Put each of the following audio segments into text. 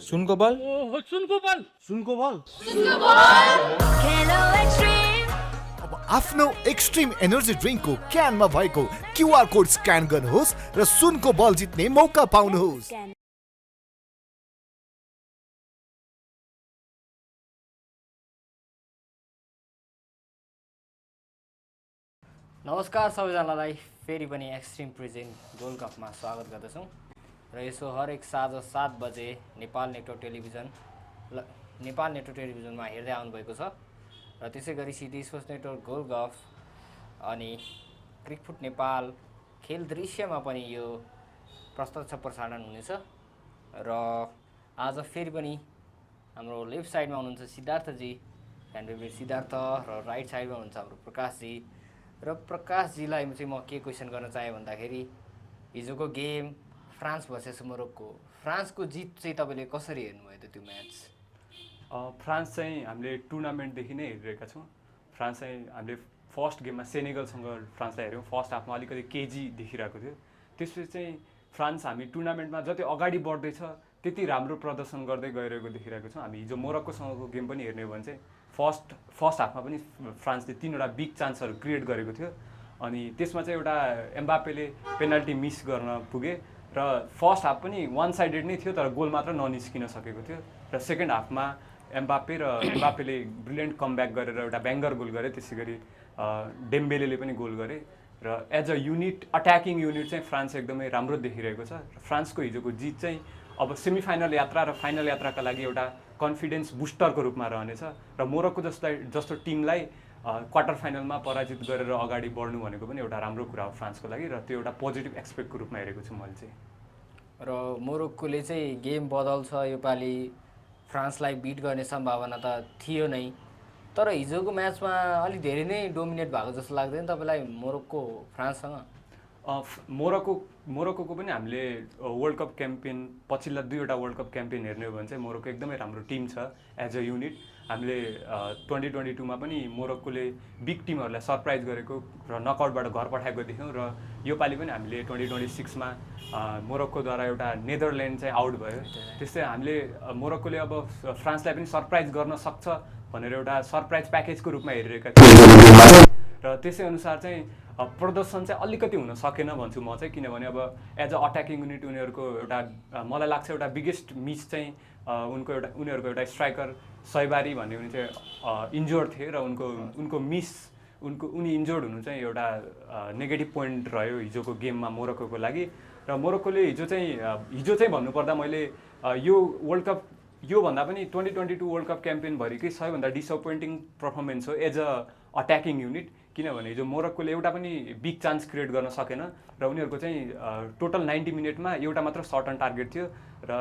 सुनको बल सुनको बल सुनको बल अब आफ्नो एक्सट्रिम एनर्जी ड्रिङ्कको क्यानमा भएको क्युआर कोड स्क्यान गर्नुहोस् र सुनको बल जित्ने मौका पाउनुहोस्। नमस्कार सबैजनालाई, फेरि पनि एक्सट्रिम प्रेजेन्ट गोल्ड कपमा स्वागत गर्दछौँ र यसो हरेक साँझ 7 बजे नेपाल नेटवर्क टेलिभिजनमा हेर्दै आउनुभएको छ र त्यसै गरी city sports network gold cup अनि क्रिकफुट नेपाल खेल दृश्यमा पनि यो प्रत्यक्ष प्रसारण हुनेछ र आज फेरि पनि हाम्रो लेफ्ट साइडमा हुनुहुन्छ सिद्धार्थजी, फ्यान फेभरेट सिद्धार्थ, र राइट साइडमा हुनुहुन्छ हाम्रो प्रकाशजी। र प्रकाशजीलाई चाहिँ म के क्वेसन गर्न चाहेँ भन्दाखेरि हिजोको गेम फ्रान्स भर्सेस मोरक्को, फ्रान्सको जित चाहिँ तपाईँले कसरी हेर्नुभयो त्यो म्याच? फ्रान्स चाहिँ हामीले टुर्नामेन्टदेखि नै हेरिरहेका छौँ। फ्रान्स चाहिँ हामीले फर्स्ट गेममा सेनेगलसँग फ्रान्सलाई हेऱ्यौँ। फर्स्ट हाफमा अलिकति केजी देखिरहेको थियो। त्यसपछि चाहिँ फ्रान्स हामी टुर्नामेन्टमा जति अगाडि बढ्दैछ त्यति राम्रो प्रदर्शन गर्दै गइरहेको देखिरहेको छौँ। हामी हिजो मोरक्कोसँगको गेम पनि हेर्ने हो भने चाहिँ फर्स्ट हाफमा पनि फ्रान्सले 3वटा बिग चान्सहरू क्रिएट गरेको थियो अनि त्यसमा चाहिँ एउटा एम्बापेले पेनल्टी मिस गर्न पुगे र फर्स्ट हाफ पनि वान साइडेड नै थियो तर गोल मात्र ननिस्किन सकेको थियो र सेकेन्ड हाफमा एम्बापेले ब्रिलियन्ट कमब्याक गरेर एउटा ब्याङ्गर गोल गरे। त्यसै गरी डेम्बेलेले पनि गोल गरे र as a unit, attacking unit चाहिँ फ्रान्स एकदमै राम्रो देखिरहेको छ। फ्रान्सको हिजोको जित चाहिँ अब सेमिफाइनल यात्रा र फाइनल यात्राका लागि एउटा कन्फिडेन्स बुस्टरको रूपमा रहनेछ र मोरक्को जस्तो टिमलाई क्वार्टर फाइनलमा पराजित गरेर अगाडि बढ्नु भनेको पनि एउटा राम्रो कुरा हो फ्रान्सको लागि र त्यो एउटा पोजिटिभ एक्सपेक्टको रूपमा हेरेको छु मैले चाहिँ। र मोरक्कोले चाहिँ गेम बदल्छ योपालि, फ्रान्सलाई बिट गर्ने सम्भावना त थियो नै, तर हिजोको म्याचमा अलिक धेरै नै डोमिनेट भएको जस्तो लाग्दैन तपाईँलाई मोरक्को फ्रान्ससँग? मोरक्को पनि हामीले वर्ल्ड कप क्याम्पेन, पछिल्ला 2वटा वर्ल्ड कप क्याम्पेन हेर्ने हो भने चाहिँ मोरक्को एकदमै राम्रो टिम छ एज अ युनिट। हामीले 2022मा पनि मोरक्कोले बिग टिमहरूलाई सरप्राइज गरेको र नकआउटबाट घर पठाएको देख्यौँ र योपालि पनि हामीले 2026मा मोरक्कोद्वारा एउटा नेदरल्यान्ड चाहिँ आउट भयो। त्यस्तै हामीले मोरक्कोले अब फ्रान्सलाई पनि सरप्राइज गर्न सक्छ भनेर एउटा सरप्राइज प्याकेजको रूपमा हेरिरहेका थियौँ र त्यसै अनुसार चाहिँ प्रदर्शन चाहिँ अलिकति हुन सकेन भन्छु म चाहिँ, किनभने अब एज अ अट्याकिङ युनिट उनीहरूको एउटा मलाई लाग्छ एउटा बिगेस्ट मिस चाहिँ उनीहरूको एउटा स्ट्राइकर सैबारी भन्ने उनी चाहिँ इन्जोर्ड थिए र उनी इन्जोर्ड हुनु चाहिँ एउटा नेगेटिभ पोइन्ट रह्यो हिजोको गेममा मोरक्कोको लागि। र मोरक्कोले हिजो चाहिँ भन्नुपर्दा मैले यो वर्ल्ड कप योभन्दा पनि 2022 वर्ल्ड कप क्याम्पेनभरिकै सबैभन्दा डिसअपोइन्टिङ पर्फर्मेन्स हो एज अ अट्याकिङ युनिट, किनभने हिजो मोरक्कोले एउटा पनि बिग चान्स क्रिएट गर्न सकेन र उनीहरूको चाहिँ टोटल 90 मिनटमा एउटा मात्र सर्ट अन टार्गेट थियो र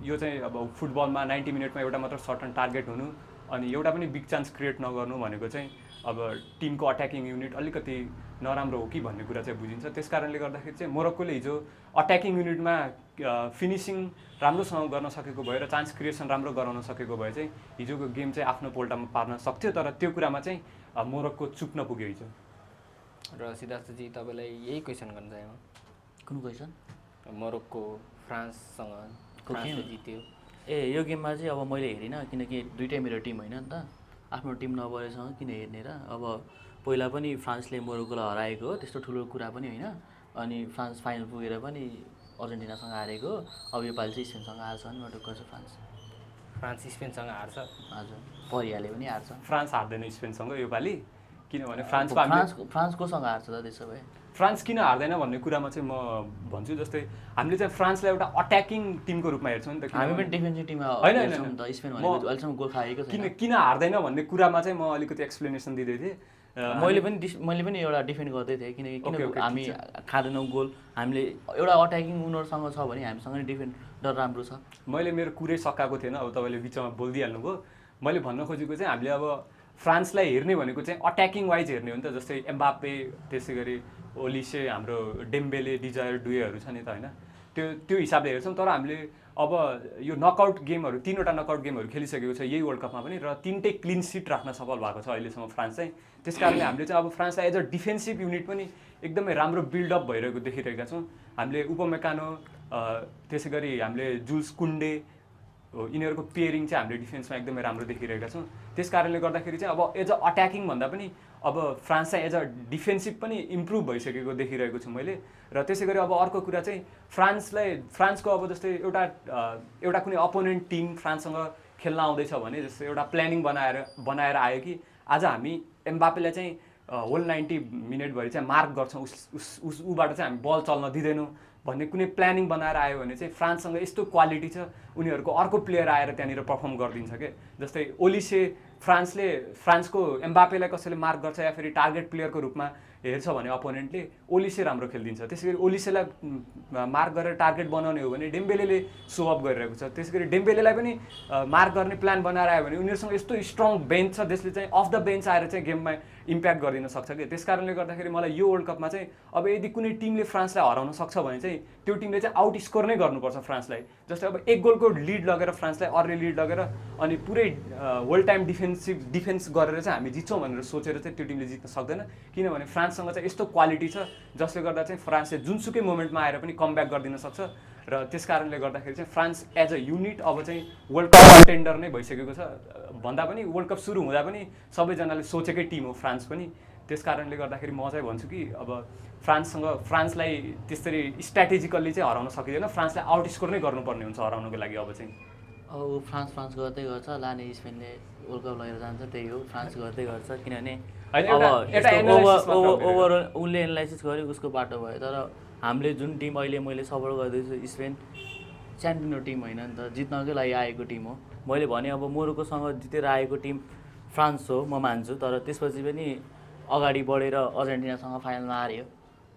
यो चाहिँ अब फुटबलमा 90 मिनटमा एउटा मात्र सर्ट अन टार्गेट हुनु अनि एउटा पनि बिग चान्स क्रिएट नगर्नु भनेको चाहिँ अब टिमको अट्याकिङ युनिट अलिकति नराम्रो हो कि भन्ने कुरा चाहिँ बुझिन्छ। त्यस कारणले गर्दाखेरि चाहिँ मोरक्कोले हिजो अट्याकिङ युनिटमा फिनिसिङ राम्रोसँग गर्न सकेको भए र चान्स क्रिएसन राम्रो गराउन सकेको भए चाहिँ हिजोको गेम चाहिँ आफ्नो पोल्टामा पार्न सक्थ्यो, तर त्यो कुरामा चाहिँ मोरक्को चुक्न पुग्यो हिजो। र सिद्धार्थजी तपाईँलाई यही क्वेसन गर्न चाहेँ म। कुन क्वेसन? मोरक्को फ्रान्ससँग फ्रान्सले जित्यो। यो गेममा चाहिँ अब मैले हेरिनँ किनकि दुइटै मेरो टिम होइन नि त, आफ्नो टिम नभएसँग किन हेर्ने र। अब पहिला पनि फ्रान्सले मोरक्कोलाई हराएको हो, त्यस्तो ठुलो कुरा पनि होइन, अनि फ्रान्स फाइनल पुगेर पनि अर्जेन्टिनासँग हारेको, अब योपालि चाहिँ स्पेनसँग हार्छ नि म ढुक्क छु। फ्रान्स स्पेनसँग हार्छ? हजुर, परिहाल्यो पनि हार्छ। फ्रान्स हार्दैन स्पेनसँग योपालि, किनभने फ्रान्स कोसँग हार्छ त त्यसो भए? फ्रान्स किन हार्दैन भन्ने कुरामा चाहिँ म भन्छु, जस्तै हामीले चाहिँ फ्रान्सलाई एउटा अट्याकिङ टिमको रूपमा हेर्छौँ नि त। हामी पनि डिफेन्सिभ टिममा होइन त, स्पेन भनेको अहिलेसम्म गोल खाएको छैन। किन हार्दैन भन्ने कुरामा चाहिँ म अलिकति एक्सप्लेनेसन दिँदै थिएँ। मैले पनि एउटा डिफेन्ड गर्दै थिएँ किनकि हामी खाँदैनौँ गोल, हामीले एउटा अट्याकिङ उनीहरूसँग छ भने हामीसँग नि डिफेन्डर राम्रो छ। मैले मेरो कुरै सकाएको थिएन, अब तपाईँले बिचमा बोलिदिइहाल्नुभयो। मैले भन्न खोजेको चाहिँ हामीले अब फ्रान्सलाई हेर्ने भनेको चाहिँ अट्याकिङ वाइज हेर्ने हो नि त, जस्तै एम्बापे, त्यसै गरी ओलिसे, हाम्रो डेम्बेले, डिजायर डुएहरू छ नि त होइन, त्यो हिसाबले हेर्छौँ। तर हामीले अब यो नकआउट गेमहरू 3वटा नकआउट गेमहरू खेलिसकेको छ यही वर्ल्ड कपमा पनि र 3टै क्लिन सिट राख्न सफल भएको छ अहिलेसम्म फ्रान्स चाहिँ। त्यस कारणले हामीले चाहिँ अब फ्रान्सलाई एज अ डिफेन्सिभ युनिट पनि एकदमै राम्रो बिल्डअप भइरहेको देखिरहेका छौँ। हामीले उपमेकानो, त्यसै गरी हामीले जुल्स कुन्डे, यिनीहरूको पेयरिङ चाहिँ हामीले डिफेन्समा एकदमै राम्रो देखिरहेका छौँ। त्यस कारणले गर्दाखेरि चाहिँ अब एज अ अट्याकिङ भन्दा पनि अब फ्रान्स चाहिँ एज अ डिफेन्सिभ पनि इम्प्रुभ भइसकेको देखिरहेको छु मैले। र त्यसै गरी अब अर्को कुरा चाहिँ फ्रान्सको अब जस्तै एउटा कुनै अपोनेन्ट टिम फ्रान्ससँग खेल्न आउँदैछ भने जस्तै एउटा प्लानिङ बनाएर आयो कि आज हामी एम्बापेलाई चाहिँ होल 90 मिनटभरि चाहिँ मार्क गर्छौँ, उबाट चाहिँ हामी बल चल्न दिँदैनौँ भन्ने कुनै प्लानिङ बनाएर आयो भने चाहिँ फ्रान्ससँग यस्तो क्वालिटी छ, उनीहरूको अर्को प्लेयर आएर त्यहाँनिर पर्फर्म गरिदिन्छ क्या। जस्तै ओलिसे फ्रान्सको एम्बापेलाई कसैले मार्क गर्छ या फेरि टार्गेट प्लेयरको रूपमा हेर्छ भने अपोनेन्टले ओलिसे राम्रो खेलिदिन्छ। त्यसै गरी ओलिसेलाई मार्क गरेर टार्गेट बनाउने हो भने डेम्बेलेले सो अप गरिरहेको छ। त्यसै गरी डेम्बेलेलाई पनि मार्क गर्ने प्लान बनाएर आयो भने उनीहरूसँग यस्तो स्ट्रङ बेन्च छ जसले चाहिँ अफ द बेन्च आएर चाहिँ गेममा इम्प्याक्ट गरिदिन सक्छ कि। त्यस कारणले गर्दाखेरि मलाई यो वर्ल्ड कपमा चाहिँ अब यदि कुनै टिमले फ्रान्सलाई हराउन सक्छ भने चाहिँ त्यो टिमले चाहिँ आउट स्कोर नै गर्नुपर्छ फ्रान्सलाई। जस्तै अब 1 गोलको लिड लगेर फ्रान्सलाई अर्ली लिड लगेर अनि पुरै होल टाइम डिफेन्स गरेर चाहिँ हामी जित्छौँ भनेर सोचेर चाहिँ त्यो टिमले जित्न सक्दैन, किनभने फ्रान्ससँग चाहिँ यस्तो क्वालिटी छ जसले गर्दा चाहिँ फ्रान्सले जुनसुकै मोमेन्टमा आएर पनि कमब्याक गरिदिन सक्छ। र त्यस कारणले गर्दाखेरि चाहिँ फ्रान्स एज अ युनिट अब चाहिँ वर्ल्ड कप कन्टेन्डर नै भइसकेको छ भन्दा पनि वर्ल्ड कप सुरु हुँदा पनि सबैजनाले सोचेकै टिम हो फ्रान्स पनि। त्यस कारणले गर्दाखेरि म चाहिँ भन्छु कि अब फ्रान्सलाई त्यसरी स्ट्राटेजिकल्ली चाहिँ हराउन सकिँदैन, फ्रान्सलाई आउट स्कोर नै गर्नुपर्ने हुन्छ हराउनको लागि। अब चाहिँ अब फ्रान्स गर्दै गर्छ, लाने स्पेनले वर्ल्ड कप लगेर जान्छ, त्यही हो फ्रान्स गर्दै गर्छ। किनभने अब ओभरअल उसले एनालाइसिस गर्यो उसको बाटो भयो, तर हामीले जुन टिम अहिले मैले सपोर्ट गर्दैछु स्पेन च्याम्पियन टिम होइन नि त, जित्नकै लागि आएको टिम हो। मैले भने अब मोरोक्कोसँग जितेर आएको टिम फ्रान्स हो म मान्छु, तर त्यसपछि पनि अगाडि बढेर अर्जेन्टिनासँग फाइनलमा हार्यो।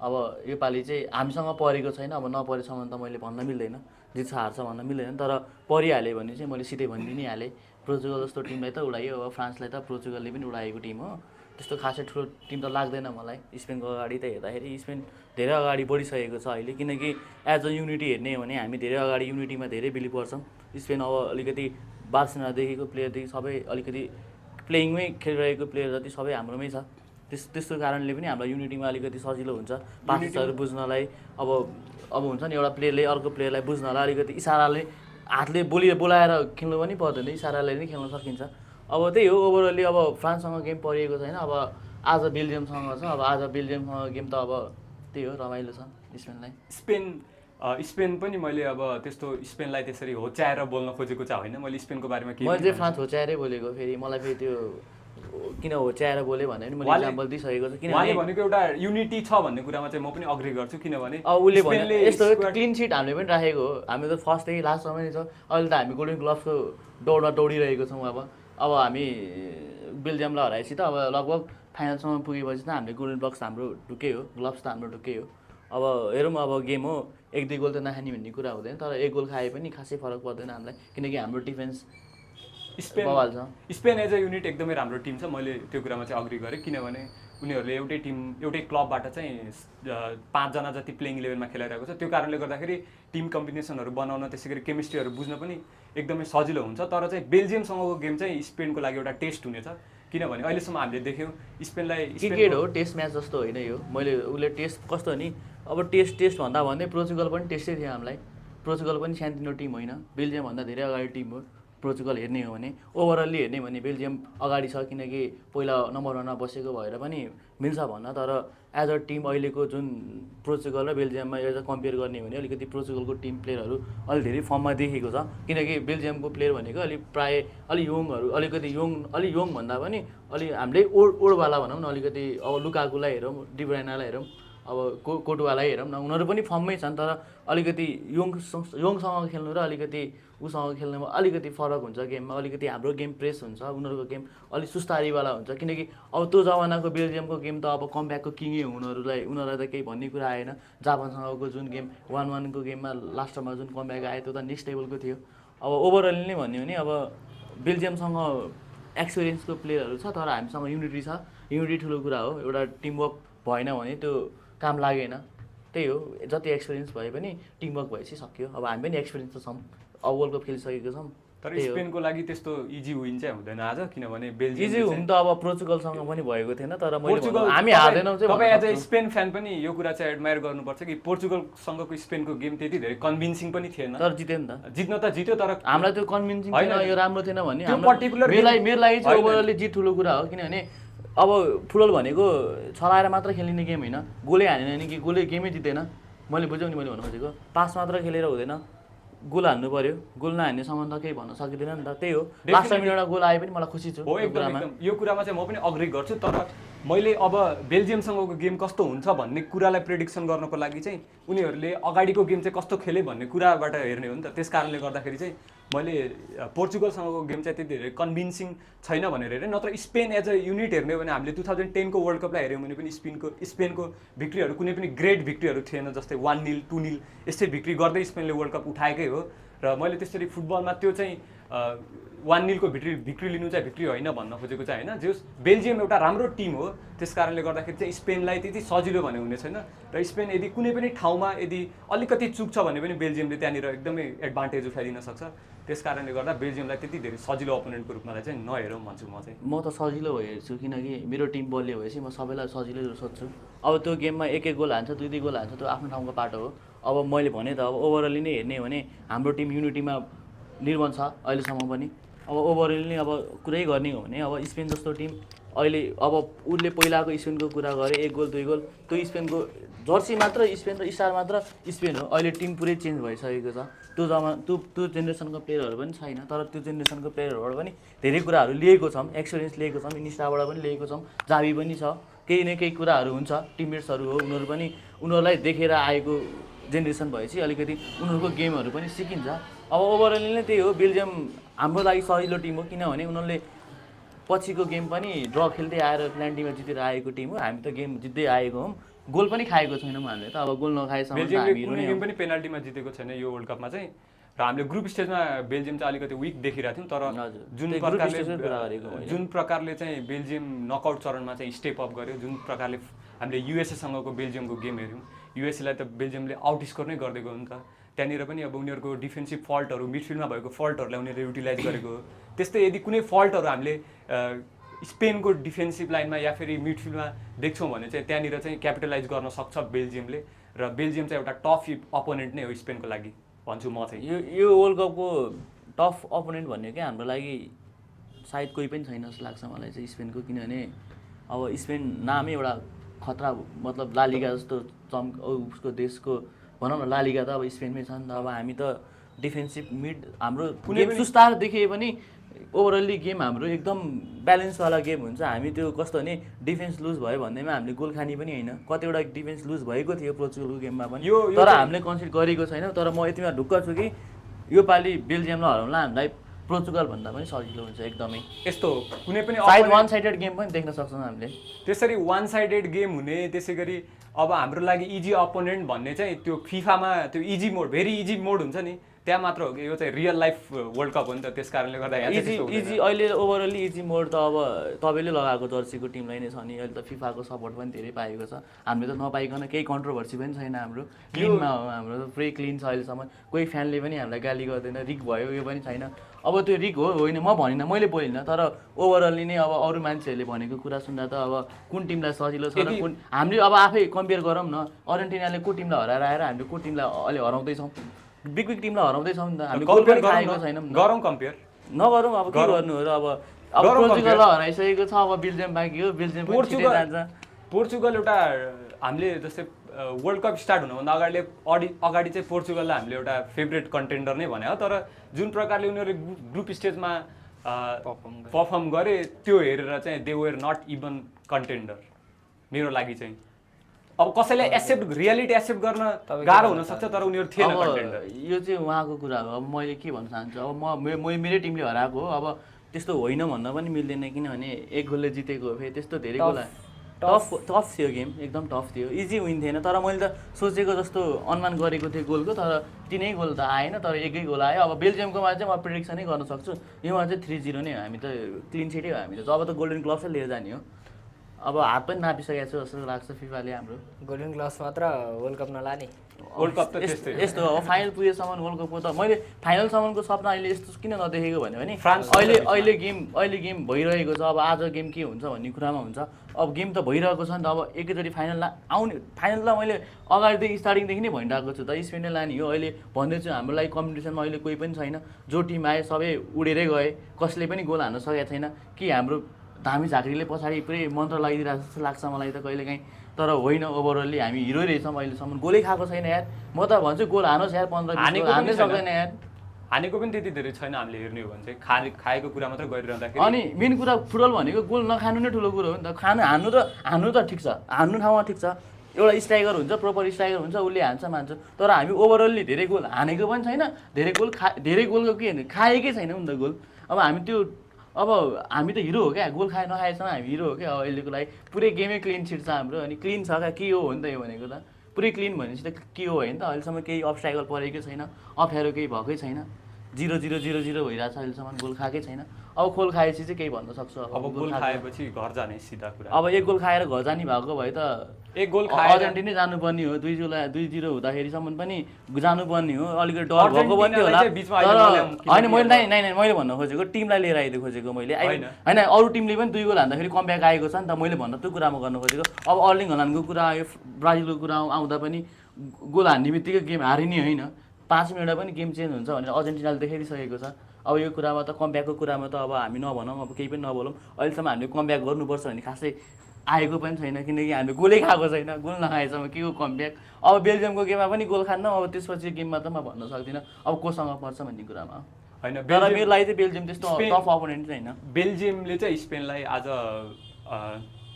अब योपालि चाहिँ हामीसँग परेको छैन, अब नपरेसम्म त मैले भन्न मिल्दैन, जित्छ हार्छ भन्न मिल्दैन, तर परिहाल्यो भने चाहिँ मैले सिधै भनिदिइ नै हालेँ पोर्चुगल जस्तो टिमलाई त उडायो। अब फ्रान्सलाई त पोर्चुगलले पनि उडाएको टिम हो, त्यस्तो खासै ठुलो टिम त लाग्दैन मलाई। स्पेनको अगाडि त हेर्दाखेरि स्पेन धेरै अगाडि बढिसकेको छ अहिले, किनकि एज अ युनिटी हेर्ने हो भने हामी धेरै अगाडि युनिटीमा धेरै बिलिभ गर्छौँ। स्पेन अब अलिकति बार्सिलोनादेखिको प्लेयरदेखि सबै अलिकति प्लेइङमै खेलिरहेको प्लेयर जति सबै हाम्रोमै छ। त्यस्तो कारणले पनि हामीलाई युनिटीमा अलिकति सजिलो हुन्छ पासहरू बुझ्नलाई। अब हुन्छ नि एउटा प्लेयरले अर्को प्लेयरलाई बुझ्नलाई अलिकति इसाराले हातले बोलाएर खेल्नु पनि पर्दैन, इसाराले नै खेल्न सकिन्छ। अब त्यही हो ओभरअली अब फ्रान्ससँग गेम परिएको छैन, अब आज बेल्जियमसँग छ। अब आज बेल्जियमसँग गेम त अब त्यही हो रमाइलो छ स्पेनलाई। स्पेन पनि मैले अब त्यस्तो स्पेनलाई त्यसरी होच्याएर बोल्न खोजेको चाहिँ होइन, मैले स्पेनको बारेमा के मैले चाहिँ फ्रान्स होच्याएरै बोलेको। फेरि मलाई फेरि त्यो किन होच्याएर बोले भने पनि मैले इक्जाम्पल दिइसकेको छु, किनभने भनेको एउटा युनिटी छ भन्ने कुरामा चाहिँ म पनि अग्री गर्छु। किनभने अब उसले भने यस्तो क्लिन सिट हामीले पनि राखेको हो, हामी त फर्स्टदेखि लास्टसम्म नै छ। अहिले त हामी गोल्डन ग्लोभ्सको दौडमा दौडिरहेको छौँ। अब हामी बेल्जियमलाई हराएपछि त अब लगभग फाइनलसम्म पुगेपछि त हामीले गोल्डन बक्स हाम्रो ढुकै हो, ग्लोभ्स त हाम्रो ढुकै हो। अब हेरौँ अब गेम हो, 1-2 गोल त नखाने भन्ने कुरा हुँदैन, तर 1 गोल खाए पनि खासै फरक पर्दैन हामीलाई, किनकि हाम्रो defence Spain as a unit एकदमै राम्रो टिम छ। मैले त्यो कुरामा चाहिँ अग्री गरेँ, किनभने उनीहरूले एउटै क्लबबाट चाहिँ 5 जना जति प्लेइङ इलेभेनमा खेलाइरहेको छ। त्यो कारणले गर्दाखेरि टिम कम्बिनेसनहरू बनाउन त्यसै गरी केमिस्ट्रीहरू बुझ्न पनि एकदमै सजिलो हुन्छ। तर चाहिँ बेल्जियमसँगको गेम चाहिँ स्पेनको लागि एउटा टेस्ट हुनेछ, किनभने अहिलेसम्म हामीले देख्यौँ स्पेनलाई क्रिकेट हो, टेस्ट म्याच जस्तो होइन यो। उसले टेस्ट कस्तो हो नि, अब टेस्ट भन्दा भन्दै पोर्चुगल पनि टेस्टै थियो हामीलाई। पोर्चुगल पनि सानोतिनो टिम होइन, बेल्जियमभन्दा धेरै अगाडि टिम हो पोर्चुगल हेर्ने हो भने। ओभरअल्ली हेर्ने भने बेल्जियम अगाडि छ, किनकि पहिला नम्बर 1मा बसेको भएर पनि मिल्छ भन्न। तर एज अ टिम अहिलेको जुन पोर्चुगल र बेल्जियममा एज अ कम्पेयर गर्ने हो भने अलिकति पोर्चुगलको टिम प्लेयरहरू अलि धेरै फर्ममा देखेको छ, किनकि बेल्जियमको प्लेयर भनेको अलि यङ भन्दा पनि अलि हामीले ओडवाला भनौँ न, अलिकति अब लुकाकुलाई हेरौँ, डिब्राइनालाई हेरौँ, अब कोटुवालाई हेरौँ न, उनीहरू पनि फर्ममै छन्, तर अलिकति यङसँग खेल्नु र अलिकति उसँग खेल्नुमा अलिकति फरक हुन्छ गेममा। अलिकति हाम्रो गेम प्रेस हुन्छ, उनीहरूको गेम अलिक सुस्तारीवाला हुन्छ, किनकि अब त्यो जमानाको बेल्जियमको गेम त अब कमब्याकको किङै हो। उनीहरूलाई त केही भन्ने कुरा आएन। जापानसँगको जुन गेम 1-1 को गेममा लास्टमा जुन कमब्याक आयो त्यो त नेक्स्ट लेभलको थियो। अब ओभरअल नै भन्यो भने अब बेल्जियमसँग एक्सपिरियन्सको प्लेयरहरू छ, तर हामीसँग युनिटी छ। युनिटी ठुलो कुरा हो, एउटा टिमवर्क भएन भने त्यो काम लागेन। त्यही हो, जति एक्सपिरियन्स भए पनि टिमवर्क भएपछि सक्यो। अब हामी पनि एक्सपिरियन्स त छौँ, अब वर्ल्ड कप खेलिसकेको छौँ, तर स्पेनको लागि त्यस्तो इजी विन चाहिँ हुँदैन आज, किनभने बेल्जियम इजी हुन त अब पोर्चुगलसँग पनि भएको थिएन, तर हामी हार्दैनौँ चाहिँ तपाईँ एज अ स्पेन फ्यान पनि यो कुरा चाहिँ एडमायर गर्नुपर्छ कि पोर्चुगलसँगको स्पेनको गेम त्यति धेरै कन्भिन्सिङ पनि थिएन। तर जित्यो नि त, जित्न त जित्यो, तर हामीलाई त्यो कन्भिन्सिङ थिएन, यो राम्रो थिएन भन्ने त्यो पर्टिकुलर मेरो लागि चाहिँ ओभरअलले जित ठुलो कुरा हो। किनभने अब फुटबल भनेको छलाएर मात्र खेलिने गेम होइन, गोलै हानेन भने कि गोलै गेमै जित्दैन। मैले बुझ्यौ नि मैले भन्नु खोजेको, पास मात्र खेलेर हुँदैन, गोल हान्नु पर्यो, गोल नहान्नेसम्म त केही भन्न सकिँदैन नि त। त्यही हो, लास्ट टाइम एउटा गोल आए पनि मलाई खुसी छु। हो एकदम यो कुरामा चाहिँ म पनि अग्री गर्छु। तर मैले अब बेल्जियमसँगको गेम कस्तो हुन्छ भन्ने कुरालाई प्रेडिक्सन गर्नको लागि चाहिँ उनीहरूले अगाडिको गेम चाहिँ कस्तो खेले भन्ने कुराबाट हेर्ने हो नि त। त्यस कारणले गर्दाखेरि चाहिँ मैले पोर्चुगलसँगको गेम चाहिँ त्यति धेरै कन्भिन्सिङ छैन भनेर हेरेँ। नत्र स्पेन एज अ युनिट हेर्ने हो भने हामीले 2010को वर्ल्ड कपलाई हेऱ्यौँ भने पनि स्पेनको भिक्ट्रीहरू कुनै पनि ग्रेट भिक्ट्रीहरू थिएन, जस्तै 1-0 2-0 यस्तै भिक्ट्री गर्दै स्पेनले वर्ल्ड कप उठाएकै हो। र मैले त्यसरी फुटबलमा त्यो चाहिँ 1-0 को भिक्ट्री लिनु चाहिँ भिक्ट्री होइन भन्न खोजेको चाहिँ होइन। जो बेल्जियम एउटा राम्रो टिम हो, त्यस कारणले गर्दाखेरि चाहिँ स्पेनलाई त्यति सजिलो भने हुने छैन। र स्पेन यदि कुनै पनि ठाउँमा यदि अलिकति चुक्छ भने पनि बेल्जियमले त्यहाँनिर एकदमै एडभान्टेज उठाइदिन सक्छ। त्यस कारणले गर्दा बेल्जियमलाई त्यति धेरै सजिलो अपोनेन्टको रूपमा चाहिँ नहेरौँ भन्छु म चाहिँ। म त सजिलो हेर्छु, किनकि मेरो टिम बलियो भएपछि म सबैलाई सजिलै सोध्छु। अब त्यो गेममा एक गोल हान्छ, 2-2 गोल हान्छ, त्यो आफ्नो ठाउँको पाटो हो। अब मैले भने त अब ओभरअली नै हेर्ने हो भने हाम्रो टिम युनिटीमा निर्भर छ अहिलेसम्म पनि। अब ओभरअल नै अब कुरै गर्ने हो भने अब स्पेन जस्तो टिम अहिले अब उसले पहिलाको स्पेनको कुरा गरे 1 गोल 2 गोल, त्यो स्पेनको जर्सी मात्र स्पेन र स्टार मात्र स्पेन हो। अहिले टिम पुरै चेन्ज भइसकेको छ। त्यो जेनेरेसनको प्लेयरहरू पनि छैन, तर त्यो जेनेरेसनको प्लेयरहरूबाट पनि धेरै कुराहरू लिएको छौँ, एक्सपिरियन्स लिएको छौँ, इन्स्टाबाट पनि लिएको छौँ, जाबी पनि छ, केही न केही कुराहरू हुन्छ। टिममेट्सहरू हो उनीहरू पनि, उनीहरूलाई देखेर आएको जेनेरेसन भएपछि अलिकति उनीहरूको गेमहरू पनि सिकिन्छ। अब ओभरअल नै त्यही हो, बेल्जियम हाम्रो लागि सजिलो टिम हो, किनभने उनीहरूले पछिको गेम पनि ड्र खेल्दै आएर प्लान्टीमा जितेर आएको टिम हो। हामी त गेम जित्दै आएको हौँ, गोल पनि खाएको छैनौँ हामीले त। अब गोल नखाएसम्म बेल्जियमले कुनै गेम पनि पेनाल्टीमा जितेको छैन यो वर्ल्ड कपमा चाहिँ। र हामीले ग्रुप स्टेजमा बेल्जियम चाहिँ अलिकति विक देखिरहेको थियौँ, तर जुन प्रकारले चाहिँ बेल्जियम नकआउट चरणमा चाहिँ स्टेप अप गर्यो, जुन प्रकारले हामीले युएसएसँगको बेल्जियमको गेम हेऱ्यौँ, युएसएलाई त बेल्जियमले आउट स्कोर नै गरिदिएको हो नि त। त्यहाँनिर पनि अब उनीहरूको डिफेन्सिभ फल्टहरू, मिडफिल्डमा भएको फल्टहरूलाई उनीहरूले युटिलाइज गरेको हो। त्यस्तै यदि कुनै फल्टहरू हामीले स्पेनको डिफेन्सिभ लाइनमा या फेरि मिडफिल्डमा देख्छौँ भने चाहिँ त्यहाँनिर चाहिँ क्यापिटलाइज गर्न सक्छ बेल्जियमले। र बेल्जियम चाहिँ एउटा टफ अपोनेन्ट नै हो स्पेनको लागि भन्छु म चाहिँ। यो वर्ल्ड कपको टफ अपोनेन्ट भन्ने क्या हाम्रो लागि सायद कोही पनि छैन जस्तो लाग्छ मलाई चाहिँ स्पेनको। किनभने अब स्पेन नामै एउटा खतरा, मतलब लालिगा जस्तो उसको देशको भनौँ न, लालिगा त अब स्पेनमै छ नि त। अब हामी त डिफेन्सिभ मिड हाम्रो गेम सुस्तार देखिए पनि ओभरअल्ली गेम हाम्रो एकदम ब्यालेन्सवाला गेम हुन्छ। हामी त्यो कस्तो भने डिफेन्स लुज भयो भन्दैमा हामीले गोल खाने पनि होइन, कतिवटा डिफेन्स लुज भएको थियो पोर्चुगलको गेममा पनि, तर हामीले कन्सिड गरेको छैन। तर म यतिमा ढुक्क छु कि योपालि बेल्जियमलाई हराउनलाई हामीलाई पोर्चुगल भन्दा पनि सजिलो हुन्छ एकदमै। यस्तो कुनै पनि साइड वान साइडेड गेम पनि देख्न सक्छौँ हामीले। त्यसरी वान साइडेड गेम हुने, त्यसै गरी अब हाम्रो लागि इजी अपोनेन्ट भन्ने चाहिँ त्यो फिफामा त्यो इजी मोड, भेरी इजी मोड हुन्छ नि, त्यहाँ मात्र हो कि यो चाहिँ रियल लाइफ वर्ल्ड कप हो नि त। त्यस कारणले गर्दा इजी अहिले ओभरअली इजी मोड त अब तपाईँले लगाएको जर्सीको टिमलाई नै छ नि। अहिले त फिफाको सपोर्ट पनि धेरै पाएको छ, हामीले त नपाइकन केही कन्ट्रोभर्सी पनि छैन। हाम्रो क्लिनमा हो, हाम्रो त पुरै क्लिन छ अहिलेसम्म। कोही फ्यानले पनि हामीलाई गाली गर्दैन, रिक भयो यो पनि छैन। अब त्यो रिक हो होइन म भनिनँ, मैले बोलिनँ, तर ओभरअली नै अब अरू मान्छेहरूले भनेको कुरा सुन्दा त अब कुन टिमलाई सजिलो छ र कुन, हामीले अब आफै कम्पेयर गरौँ न। अर्जेन्टिनाले को टिमलाई हराएर आएर हामीले को टिमलाई अहिले हराउँदैछौँ, बिग टिमलाई हराउँदैछौँ नि त। हामी गोल पनि खाएको छैनौँ, गरौँ कम्पेयर नगरौँ। अब के गर्नु हो र, अब पोर्चुगललाई हराइसकेको छ, अब बेल्जियम बाँकी हो, बेल्जियम पोर्चुगल एउटा हामीले जस्तै वर्ल्ड कप स्टार्ट हुनुभन्दा अगाडि चाहिँ पोर्चुगललाई हामीले एउटा फेभरेट कन्टेन्डर नै भने हो। तर जुन प्रकारले उनीहरूले ग्रुप स्टेजमा पर्फर्म गरे त्यो हेरेर चाहिँ they were not even contender मेरो लागि चाहिँ। अब कसैले रियालिटी एक्सेप्ट गर्न गाह्रो हुनसक्छ, तर उनीहरू थिएन कन्टेन्डर। यो चाहिँ उहाँको कुरा हो। अब मैले के भन्न चाहन्छु, अब मेरै टिमले हराएको हो, अब त्यस्तो होइन भन्न पनि मिल्दैन, किनभने 1 गोलले जितेको हो। फेरि त्यस्तो धेरै गोल टफ थियो गेम, एकदम टफ थियो, इजी विन थिएन। तर मैले त सोचेको जस्तो अनुमान गरेको थिएँ गोलको, तर 3 गोल त आएन, तर 1 गोल आयो। अब बेल्जियमकोमा चाहिँ म प्रिडिक्सनै गर्न सक्छु, योमा चाहिँ 3-0 नै हो। हामी त क्लिन सिटै हो, हामी त अब त गोल्डन ग्लोभ्सै लिएर जाने हो। अब हात पनि नापिसकेको छु जस्तो लाग्छ फिफाले हाम्रो। गोल्डन ग्लोभ्स मात्र वर्ल्ड कप नलाने। वर्ल्ड कप त त्यस्तै हो। यस्तो अब फाइनल पुगेसम्म वर्ल्ड कपको त मैले फाइनलसम्मको सपना अहिले यस्तो किन नदेखेको भने फ्रान्स अहिले गेम भइरहेको छ। अब आज गेम के हुन्छ भन्ने कुरामा हुन्छ। अब गेम त भइरहेको छ नि त। अब एकैचोटि फाइनल फाइनल त मैले अगाडिदेखि स्टार्टिङदेखि नै भनिरहेको छु त स्पेनले लाने हो। अहिले भन्दैछु हाम्रो लागि कम्पिटिसनमा अहिले कोही पनि छैन। जो टिम आए सबै उडेरै गए, कसले पनि गोल हान्न सकेको छैन। कि हाम्रो धामी झाँक्रीले पछाडि पुरै मन्त्र लगाइदिरहेको जस्तो लाग्छ मलाई त कहिलेकाहीँ। तर होइन, ओभरअल्ली हामी हिरो रहेछौँ अहिलेसम्म। गोलै खाएको छैन यार। म त भन्छु गोल हानोस् यार, 15-20 गोल हान्नै सक्दैन यार। हानेको पनि त्यति धेरै छैन हामीले हेर्ने हो भने चाहिँ खाएको कुरा मात्रै गरिरहँदाखेरि। अनि मेन कुरा फुटबल भनेको गोल नखानु नै ठुलो कुरो हो नि त। हान्नु त ठिक छ, हान्नु ठाउँमा ठिक छ। एउटा स्ट्राइकर हुन्छ, प्रोपर स्ट्राइकर हुन्छ, उसले हान्छ मान्छ। तर हामी ओभरअल्ली धेरै गोल हानेको पनि छैन, धेरै गोलको के खाएकै छैन नि त गोल। अब हामी त हिरो हो क्या। गोल नखाएसम्म हामी हिरो हो क्या। अब अहिलेको लागि पुरै गेमै क्लिन सिट छ हाम्रो। अनि क्लिन छ क्या, के हो नि त यो भनेको त। पुरै क्लिन भनेपछि त के हो होइन त। अहिलेसम्म केही अब्स्ट्याकल परेकै छैन, अप्ठ्यारो केही भएकै छैन। 0-0 0-0 भइरहेको छ अहिलेसम्म, गोल खाएकै छैन। अब गोल खाएपछि चाहिँ केही भन्न सक्छु। अब गोल खाएपछि घर जाने सिधा कुरा। अब एक गोल खाएर घर जाने भएको भए त एक गोल खाएर अर्जेन्टिनै जानुपर्ने हो। 2-0 हुँदाखेरिसम्म पनि जानुपर्ने हो। अलिकति डर भएको पनि होला। होइन मैले भन्न खोजेको टिमलाई लिएर आइदियो खोजेको मैले। होइन अरू टिमले पनि 2 गोल हान्दाखेरि कमब्याक आएको छ नि त। मैले भन्न त्यो कुरामा गर्नु खोजेको। अब अर्लिङ हल्यान्डको कुरा आयो, ब्राजिलको कुरा आउँदा पनि गोल हान्ने बित्तिकै गेम हारिने होइन, 5 मिनटमा पनि गेम चेन्ज हुन्छ भनेर अर्जेन्टिनाले देखाइसकेको छ। अब यो कुरामा त कमब्याकको कुरामा त अब हामी नभनौँ, अब केही पनि नबोलौँ। अहिलेसम्म हामीले कमब्याक गर्नुपर्छ भन्ने खासै आएको पनि छैन, किनकि हामीले गोलै खाएको छैन। गोल नखाएसम्म के हो कमब्याक। अब बेल्जियमको गेममा पनि गोल खान्न। अब त्यसपछि गेममा त म भन्न सक्दिनँ अब कोसँग पर्छ भन्ने कुरामा। होइन, तर मेरो लागि चाहिँ बेल्जियम त्यस्तो टफ अपोनेन्ट चाहिँ होइन। बेल्जियमले चाहिँ स्पेनलाई आज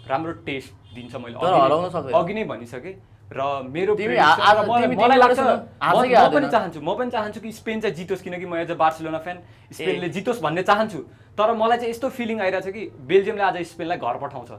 राम्रो टेस्ट दिन्छ। मैले तर हराउन सक्दैन, अघि नै भनिसकेँ। र मेरो मलाई लाग्छ म पनि चाहन्छु कि स्पेन चाहिँ जितोस्, किनकि म एज अ बार्सिलोना फ्यान स्पेनले जितोस् भन्ने चाहन्छु। तर मलाई चाहिँ यस्तो फिलिङ आइरहेछ कि बेल्जियमले आज स्पेनलाई घर पठाउँछ।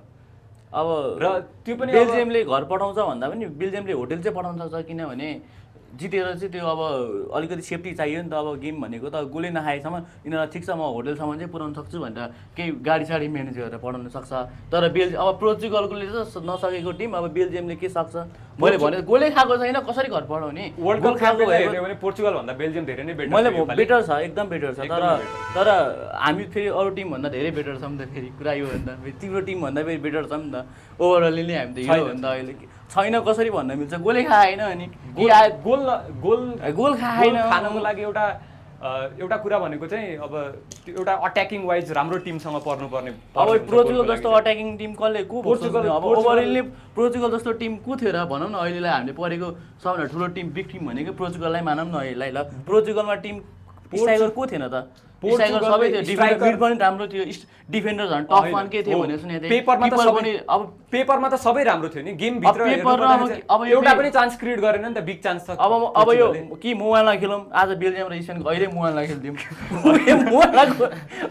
अब र त्यो पनि बेल्जियमले घर पठाउँछ भन्दा पनि बेल्जियमले होटल चाहिँ पठाउन सक्छ। किनभने जितेर चाहिँ त्यो अब अलिकति सेफ्टी चाहियो नि त। अब गेम भनेको त गोलै नखाएसम्म यिनीहरूलाई ठिक छ म होटलसम्म चाहिँ पुऱ्याउन सक्छु भनेर केही गाडी म्यानेज गरेर पठाउन सक्छ। तर अब पोर्चुगलले चाहिँ नसकेको टिम, अब बेल्जियमले के सक्छ। मैले भने गोलै खाएको छैन, कसरी घर पठाउने। वर्ल्ड कप खाएको हेर्यो भने पोर्चुगल भन्दा बेल्जियम धेरै नै बेटर। मैले बेटर छ, एकदम बेटर छ। तर हामी फेरि अरू टिम भन्दा धेरै बेटर छौँ नि त। फेरि कुरा यो हो नि त, तिम्रो टिम भन्दा फेरि बेटर छ नि त। ओभरअलली नै हामी त हिरो हो नि त। अहिले छैन कसरी भन्न मिल्छ। गोलै खाएन अनि गोल खाएन। खानको लागि एउटा कुरा भनेको चाहिँ अब एउटा अट्याकिङ वाइज राम्रो टिमसँग पर्नुपर्ने। अब पोर्चुगल जस्तो अट्याकिङ टिम कसले को अब ओभरअलले पोर्चुगल जस्तो टिम को थियो र भनौँ न। अहिलेलाई हामीले परेको सबभन्दा ठुलो टिम, बिग टिम भनेको पोर्चुगललाई मानौँ न अहिलेलाई। ल पोर्चुगलमा टिम स्ट्राइकर को थिएन त? स्ट्राइकर सबै थियो, डिफेन्डर पनि राम्रो थियो, डिफेन्डर झन् टप वान के थियो भने सुनेको थिएँ। पेपरमा त सबै राम्रो थियो नि। गेम भित्र अब एउटा पनि चान्स क्रिएट गरेन नि त। बिग चान्स त अब यो कि मोबाइलमा खेलौँ आज बेल्जियम र स्पेनको, अहिले मोबाइलमा खेलिदिउँ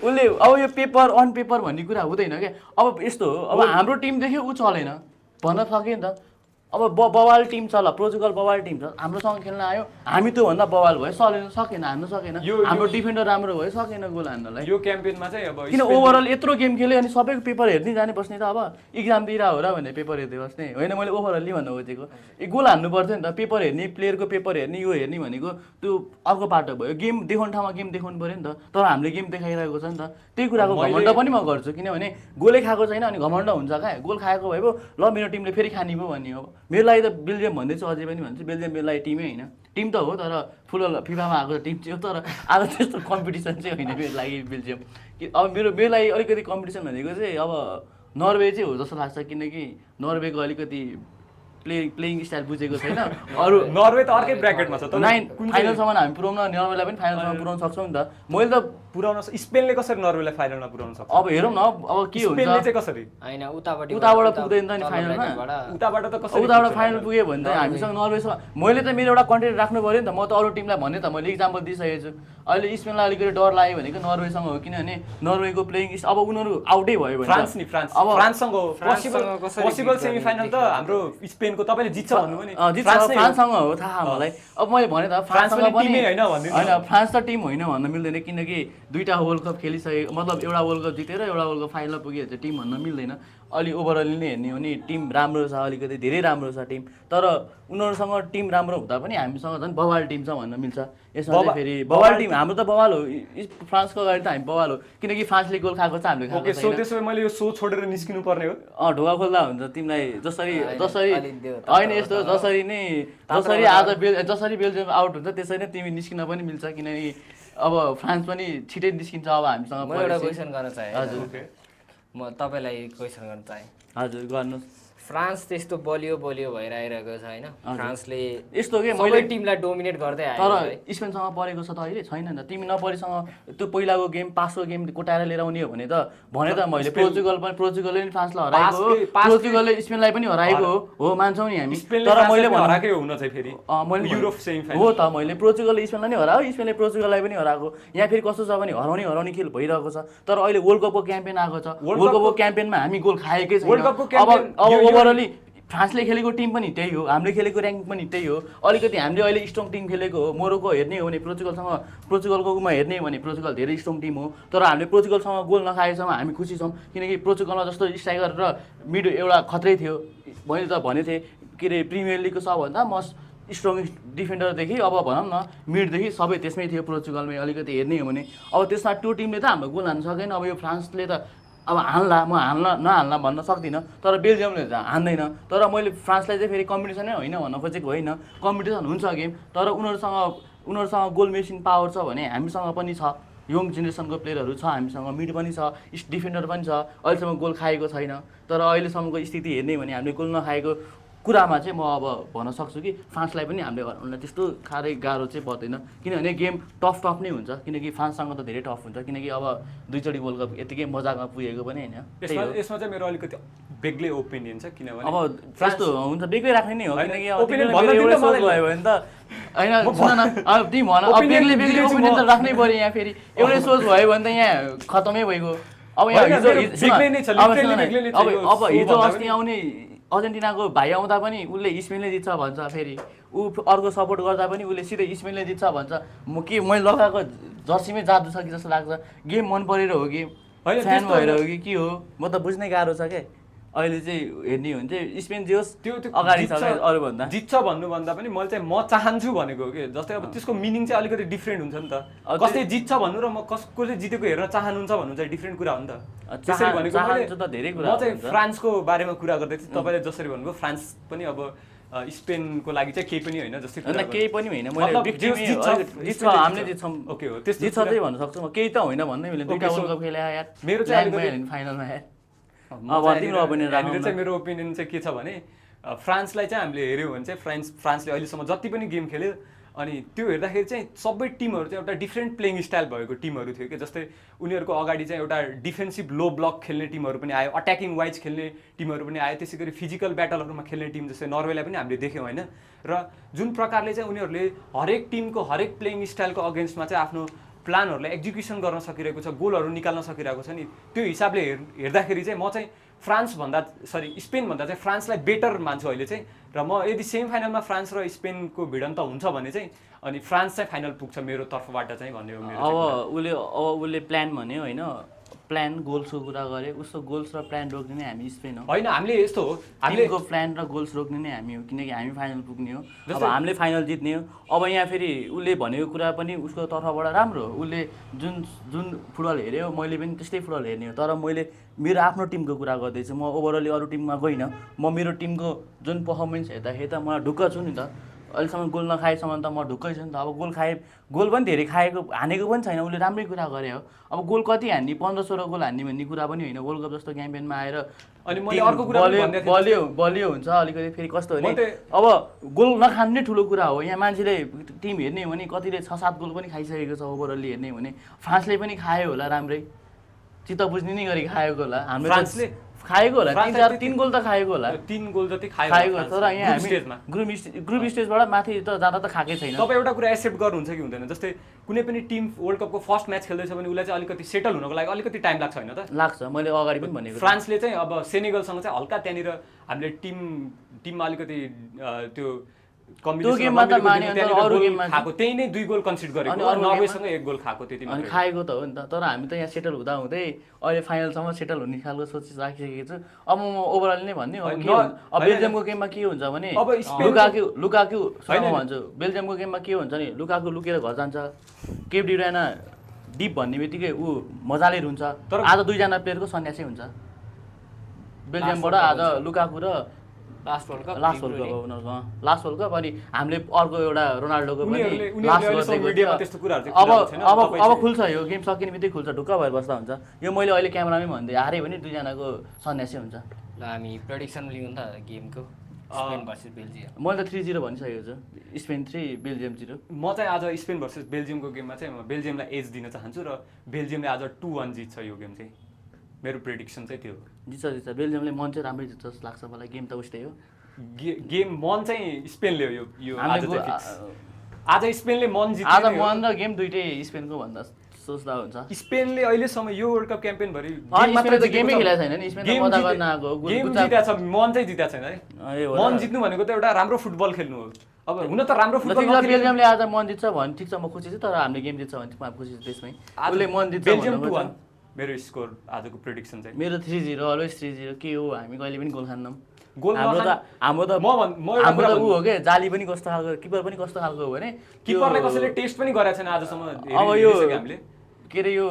उसले। अब यो अन पेपर भन्ने कुरा हुँदैन क्या। अब यस्तो हो, अब हाम्रो टिम देख्यो ऊ चलेन भन्न सक्यो नि त। अब बवाल टिम छ ल, पोर्चुगल बवाल टिम छ, हाम्रोसँग खेल्न आयो, हामी त्योभन्दा बवाल भयो, सकेन हान्न सकेन। हाम्रो डिफेन्डर राम्रो भयो, सकेन गोल हान्नलाई। यो क्याम्पेनमा चाहिँ अब किन ओभरअल यत्रो गेम खेल्यो अनि सबैको पेपर हेर्दै जाने बस्ने त। अब इक्जाम दिएर हो र भने पेपर हेर्दै बस्ने होइन। मैले ओभरअल्ली भन्नु खोजेको गोल हान्नु पर्थ्यो नि त। पेपर हेर्ने, प्लेयरको पेपर हेर्ने, यो हेर्ने भनेको त्यो अर्को बाटो भयो। गेम देखाउने ठाउँमा गेम देखाउनु पऱ्यो नि त। तर हामीले गेम देखाइरहेको छ नि त। त्यही कुराको घमण्ड पनि म गर्छु, किनभने गोलै खाएको छैन अनि घमण्ड हुन्छ क्या। गोल खाएको भए पो ल मेरो टिमले फेरि खाने पो भन्ने हो। मेरो लागि त बेल्जियम भन्दैछु, अझै पनि भन्छु बेल्जियम मेरो लागि टिमै होइन। टिम त हो तर फुटबल फिफामा आएको टिम चाहिँ हो, तर आज त्यस्तो कम्पिटिसन चाहिँ होइन मेरो लागि बेल्जियम। अब मेरो लागि अलिकति कम्पिटिसन भनेको चाहिँ अब नर्वे चाहिँ हो जस्तो लाग्छ, किनकि नर्वेको अलिकति प्लेइङ स्टाइल बुझेको छैन। अरू नर्वे त अर्कै ब्र्याकेटमा छ। फाइनलसम्म हामी पुऱ्याउन, नर्वेलाई पनि फाइनलसम्म पुऱ्याउन सक्छौँ नि त। मैले त पुऱ्याउन स्पेनले कसरी नर्वेलाई फाइनलमा पुऱ्याउन सक्छ? अब हेरौँ न अब के हुन्छ। स्पेनले चाहिँ कसरी हैन उताबाट पुग्दैन त नि फाइनलमा। उताबाट त कसरी उताबाट फाइनल पुग्यो भने त हामीसँग नर्वेसँग मैले त मेरो एउटा कन्टेन्ट राख्नु पऱ्यो नि त। म त अरू टिमलाई भने त मैले इक्जाम्पल दिइसकेको छु। अहिले स्पेनलाई अलिकति डर लाग्यो भनेको नर्वेसँग हो, किनभने नर्वेको प्लेइङ अब उनीहरू आउटै भयो भने अब फ्रान्ससँग पोसिबल सेमिफाइनल त हाम्रो स्पेनको तपाईँले जित्छ भन्नुभयो नि। फ्रान्ससँग हो थाहा मलाई। अब मैले भने त फ्रान्ससँग पनि होइन, फ्रान्स त टिम होइन भन्न मिल्दैन, किनकि दुईवटा वर्ल्ड कप खेलिसके मतलब एउटा वर्ल्ड कप जितेर एउटा वर्ल्ड कप फाइनल पुगेर चाहिँ टिम भन्न मिल्दैन। अलि ओभरअल नै हेर्ने हो भने टिम राम्रो छ, अलिकति धेरै राम्रो छ टिम, तर उनीहरूसँग टिम राम्रो हुँदा पनि हामीसँग झन् बवाल टिम छ भन्न मिल्छ। यसमा चाहिँ फेरि बवाल टिम हाम्रो त बवाल हो, फ्रान्सको अगाडि त हामी बवाल हो, किनकि फ्रान्सले गोल खाएको छ हामीले खाएको छैन। त्यसो भए मैले यो सो छोडेर निस्किनु पर्ने हो? ढोका खोल्दा हुन्छ तिमीलाई। जसरी होइन यस्तो जसरी आज जसरी बेल्जियम आउट हुन्छ त्यसरी नै तिमी निस्किन पनि मिल्छ, किनकि अब फ्रान्स पनि छिटै निस्किन्छ। अब हामीसँग म एउटा क्वेसन गर्न चाहेँ। हजुर म तपाईँलाई क्वेसन गर्न चाहेँ। हजुर गर्नुहोस्। फ्रान्स त्यस्तो बलियो भइरहेको छ होइन, फ्रान्सले यस्तो के मैले टिमलाई डोमिनेट गर्दै आयो, तर स्पेनसँग परेको छ त अहिले छैन नि त। तिमी नपरेसँग त्यो पहिलाको गेम पासको गेम कोटाएर लिएर आउने हो भने त मैले पोर्चुगलले पनि फ्रान्सलाई हराएको हो, पोर्चुगलले स्पेनलाई पनि हराएको हो मान्छौँ नि हामी। तर मैले हराएकै हुन चाहिँ फेरि युरोप सेमिफाइनल हो त, मैले पोर्चुगलले स्पेनलाई नै हरायो, स्पेनले पोर्चुगललाई पनि हराएको। यहाँ फेरि कस्तो छ भने हराउने खेल भइरहेको छ, तर अहिले वर्ल्ड कपको क्याम्पेन आएको छ। वर्ल्ड कपको क्याम्पेनमा हामी गोल खाएकै छैन। अब ओभरअली फ्रान्सले खेलेको टिम पनि त्यही हो, हामीले खेलेको ऱ्याङ्क पनि त्यही हो। अलिकति हामीले अहिले स्ट्रङ टिम खेलेको हो। मोरोको हेर्ने हो भने पोर्चुगलको उमा हेर्ने हो भने पोर्चुगल धेरै स्ट्रङ टिम हो, तर हामीले पोर्चुगलसँग गोल नखाएसम्म हामी खुसी छौँ, किनकि पोर्चुगलमा जस्तो स्ट्राइकर र मिड एउटा खत्रै थियो। मैले त भनेको थिएँ के अरे प्रिमियर लिगको सबभन्दा मोस्ट स्ट्रङ डिफेन्डरदेखि अब भनौँ न मिडदेखि सबै त्यसमै थियो पोर्चुगलमै। अलिकति हेर्ने हो भने अब त्यसमा त्यो टिमले त हाम्रो गोल हान्न सकेन। अब यो फ्रान्सले त अब हान्ला, म नहाल्न भन्न सक्दिनँ, तर बेल्जियमले हान्दैन। तर मैले फ्रान्सलाई चाहिँ फेरि कम्पिटिसनै होइन भन्न खोजेको होइन, कम्पिटिसन हुन्छ गेम, तर उनीहरूसँग गोल मेसिन पावर छ भने हामीसँग पनि छ। यङ जेनेरेसनको प्लेयरहरू छ हामीसँग, मिड पनि छ, डिफेन्डर पनि छ। अहिलेसम्म गोल खाएको छैन, तर अहिलेसम्मको स्थिति हेर्ने भने हामीले गोल नखाएको कुरामा चाहिँ म अब भन्न सक्छु कि फ्रान्सलाई पनि हामीले हराउनलाई त्यस्तो गाह्रो चाहिँ पर्दैन, किनभने गेम टफ नै हुन्छ। किनकि फ्रान्ससँग त धेरै टफ हुन्छ, किनकि अब दुईचोटि वर्ल्ड कप यतिकै मजाकमा पुगेको पनि होइन। यसमा चाहिँ मेरो अलिकति बेग्लै ओपिनियन छ, किनभने अब त्यस्तो हुन्छ बेग्लै राख्ने नै हो, किनकि एउटै सोच भयो भने त होइन सुन न, अब तिमी भन बेग्लै ओपिनियन त राख्नै पऱ्यो। यहाँ फेरि एउटै सोच भयो भने त यहाँ खतमै भइगयो। अब यहाँ अब हिजो अस्ति आउने अर्जेन्टिनाको भाइ आउँदा पनि उसले स्पेनले जित्छ भन्छ, फेरि ऊ अर्को सपोर्ट गर्दा पनि उसले सिधै स्पेनले जित्छ भन्छ। मैले लगाएको जर्सीमै जादु छ कि जस्तो लाग्छ। गेम मन परेर हो कि फ्यान भएर हो कि के हो, म त बुझ्नै गाह्रो छ क्या। अहिले चाहिँ हेर्ने हो भने चाहिँ स्पेन जियोस् त्यो अगाडि छ अरूभन्दा। जित्छ भन्नुभन्दा पनि म चाहन्छु भनेको हो कि, जस्तै अब त्यसको मिनिङ चाहिँ अलिकति डिफ्रेन्ट हुन्छ नि त। कसले जित्छ भन्नु र म कसले जितेको हेर्न चाहनुहुन्छ भन्नु चाहिँ डिफ्रेन्ट कुरा हो नि त। त्यसरी भनेको म चाहिँ फ्रान्सको बारेमा कुरा गर्दै थिएँ, तपाईँले जसरी भन्नुभयो फ्रान्स पनि अब स्पेनको लागि चाहिँ केही पनि होइन जस्तै केही पनि होइन। जित्छ हामीले जित्छौँ, ओके हो त्यस जित्छ चाहिँ भन्न सक्छु म, केही त होइन भन्दै मैले दुईटा वर्ल्ड कप खेले यार, मेरो चाहिँ फाइनलमा यार। मेरो ओपिनियन चाहिँ के छ भने फ्रान्सलाई चाहिँ हामीले हेऱ्यौँ भने चाहिँ फ्रान्सले अहिलेसम्म जति पनि गेम खेल्यो अनि त्यो हेर्दाखेरि चाहिँ सबै टिमहरू चाहिँ एउटा डिफ्रेन्ट प्लेइङ स्टाइल भएको टिमहरू थियो कि। जस्तै उनीहरूको अगाडि चाहिँ एउटा डिफेन्सिभ लो ब्लक खेल्ने टिमहरू पनि आयो, अट्याकिङ वाइज खेल्ने टिमहरू पनि आयो, त्यसै गरी फिजिकल ब्याटलहरूमा खेल्ने टिम जस्तै नर्वेलाई पनि हामीले देख्यौँ होइन। र जुन प्रकारले चाहिँ उनीहरूले हरेक टिमको हरेक प्लेइङ स्टाइलको अगेन्स्टमा चाहिँ आफ्नो प्लानहरूलाई एक्जिक्युसन गर्न सकिरहेको छ, गोलहरू निकाल्न सकिरहेको छ नि। त्यो हिसाबले हेर्दाखेरि चाहिँ म चाहिँ स्पेनभन्दा चाहिँ फ्रान्सलाई बेटर मान्छु अहिले चाहिँ। र म यदि सेमी फाइनलमा फ्रान्स र स्पेनको भिडन्त हुन्छ भने चाहिँ अनि फ्रान्स चाहिँ फाइनल पुग्छ मेरो तर्फबाट चाहिँ भन्ने हो मेरो। अब उसले प्लान भन्यो होइन, प्लान गोल्सको कुरा गरे, उसको गोल्स र प्लान रोक्ने नै हामी स्पेन हो होइन। हामीले यस्तो हो, हामीको प्लान र गोल्स रोक्ने नै हामी हो, किनकि हामी फाइनल पुग्ने हो, अब हामीले फाइनल जित्ने हो। अब यहाँ फेरि उसले भनेको कुरा पनि उसको तर्फबाट राम्रो हो। उसले जुन फुटबल हेऱ्यो मैले पनि त्यस्तै फुटबल हेर्ने हो, तर मैले मेरो आफ्नो टिमको कुरा गर्दैछु। म ओभरअली अरू टिममा गइनँ, म मेरो टिमको जुन पर्फर्मेन्स हेर्दाखेरि त मलाई ढुक्क छु नि त। अहिलेसम्म गोल नखाएसम्म त म ढुक्कै छु नि त। अब गोल पनि धेरै हानेको पनि छैन, उसले राम्रै कुरा गरे हो। अब गोल कति हान्ने, 15-16 गोल हान्ने भन्ने कुरा पनि होइन। वर्ल्ड कप जस्तो क्याम्पेनमा आएर अनि मैले अर्को कुरा बलियो हुन्छ अलिकति, फेरि कस्तो भने अब गोल नखान्ने ठुलो कुरा हो। यहाँ मान्छेले टिम हेर्ने हो भने कतिले 6-7 गोल पनि खाइसकेको छ ओभरअली हेर्ने हो भने। फ्रान्सले पनि खायो होला राम्रै, चित्त बुझ्ने नै गरी खाएको होला। हाम्रो फ्रान्सले खाएको होला 3 गोल त खाएको होला, 3 गोल जति खाएको। तर यहाँ हामी ग्रुप स्टेजबाट माथि त जाँदा त खाएकै छैन। तपाईँ एउटा कुरा एक्सेप्ट गर्नुहुन्छ कि हुँदैन? जस्तै कुनै पनि टिम वर्ल्ड कपको फर्स्ट म्याच खेल्दैछ भने उसलाई चाहिँ अलिकति सेटल हुनको लागि अलिकति टाइम लाग्छ होइन त? लाग्छ, मैले अगाडि पनि भनेको। फ्रान्सले चाहिँ अब सेनेगलसँग चाहिँ हल्का त्यहाँनिर हामीले टिममा अलिकति त्यो combination त्यो गेममा त रमिलोको माने, दिनमा अन्त त्यहाँनिर अरू गोल गेममा खाएको त्यही नै 2 गोल कन्सिड गरेको अनि हो, अरू नर्वेसँग 1 गोल खाएको त्यति अनि मात्रै। खाएको त हो नि त। तर हामी त यहाँ सेटल हुँदै अहिले फाइनलसम्म सेटल हुने खालको सोच राखिसकेको छु। अब म ओभरअल नै भन्ने अब के हुन्छ, अब बेल्जियमको गेममा के हुन्छ भने अब लुकाकु होइन। भन्छु, बेल्जियमको गेममा के हुन्छ नि, लुकाकु लुकेर घर जान्छ, केप डिब्रुयना डिप भन्ने बित्तिकै ऊ मजाले रुन्छ। तर आज 2जना प्लेयरको सन्यासै हुन्छ बेल्जियमबाट। आज लुकाकु र last world cup last world cup हो उनीहरूको, लास्ट वर्ल्ड कप। अनि हामीले अर्को एउटा रोनाल्डोको पनि उनीहरूले लास्ट अहिलेसम्म गरिदिएको मिडियामा थियो। त्यस्तो कुराहरू चाहिँ अब खुलाएको छैन। अब तपाईँ अब चाहिँ- खुल्छ, यो गेम सकिने बित्तिकै खुल्छ, ढुक्क भएर बस्दा हुन्छ। यो मैले अहिले क्यामेरामै भन्दै हारेँ भने 2जनाको सन्यासै हुन्छ। ल हामी प्रेडिक्सन लिउँ त गेमको, स्पेन भर्सेस बेल्जियम। मैले त 3-0 भनिसकेको छु, स्पेन 3 बेल्जियम 0। म चाहिँ आज स्पेन भर्सेस बेल्जियमको गेममा चाहिँ म बेल्जियमलाई एज दिन चाहन्छु र बेल्जियमले आज 2-1 जित्छ यो गेम चाहिँ। मेरो प्रेडिक्सन चाहिँ त्यो हो। जित्छ बेल्जियमले, मन चाहिँ राम्रै जित्छ जस्तो लाग्छ मलाई। गेम त उस्तै हो, गेम मन चाहिँ स्पेनले हो यो आज हामीले चाहिँ फिक्स। आज स्पेनले मन जित्छ। आज मन र गेम दुइटै स्पेनको भन्दा सोच्दा हुन्छ। स्पेनले अहिलेसम्म यो वर्ल्ड कप क्याम्पेन भरि स्पेनले त गेमै खेलेको छैन नि, स्पेन त मजा गर्न आएको। गेम जितेको छ, मन चाहिँ जितेको छैन है। मन जित्नु भनेको त एउटा राम्रो फुटबल खेल्नु हो। अब हुन त राम्रो फुटबल बेल्जियमले आज मन जित्छ भने ठिक छ, म खुसी छु। तर हामीले गेम जित्छ भने म खुसी छु त्यसमै। उसले मन जित्छ बेल्जियम भन्नु 2-1 खोज्छ। मेरो स्कोर आजको प्रेडिक्सन चाहिँ। मेरो 3-0 अलवेज 3-0। के हो, हामी कहिले पनि गोल खान्नौँ। गोल हाम्रो त म एउटा हाम्रो कुरा त ऊ हो के, जाली पनि कस्तो खालको, किपर पनि कस्तो खालको हो भने किपरले कसैले टेस्ट पनि गरेको छैन आजसम्म। अब यो हामीले के अरे यो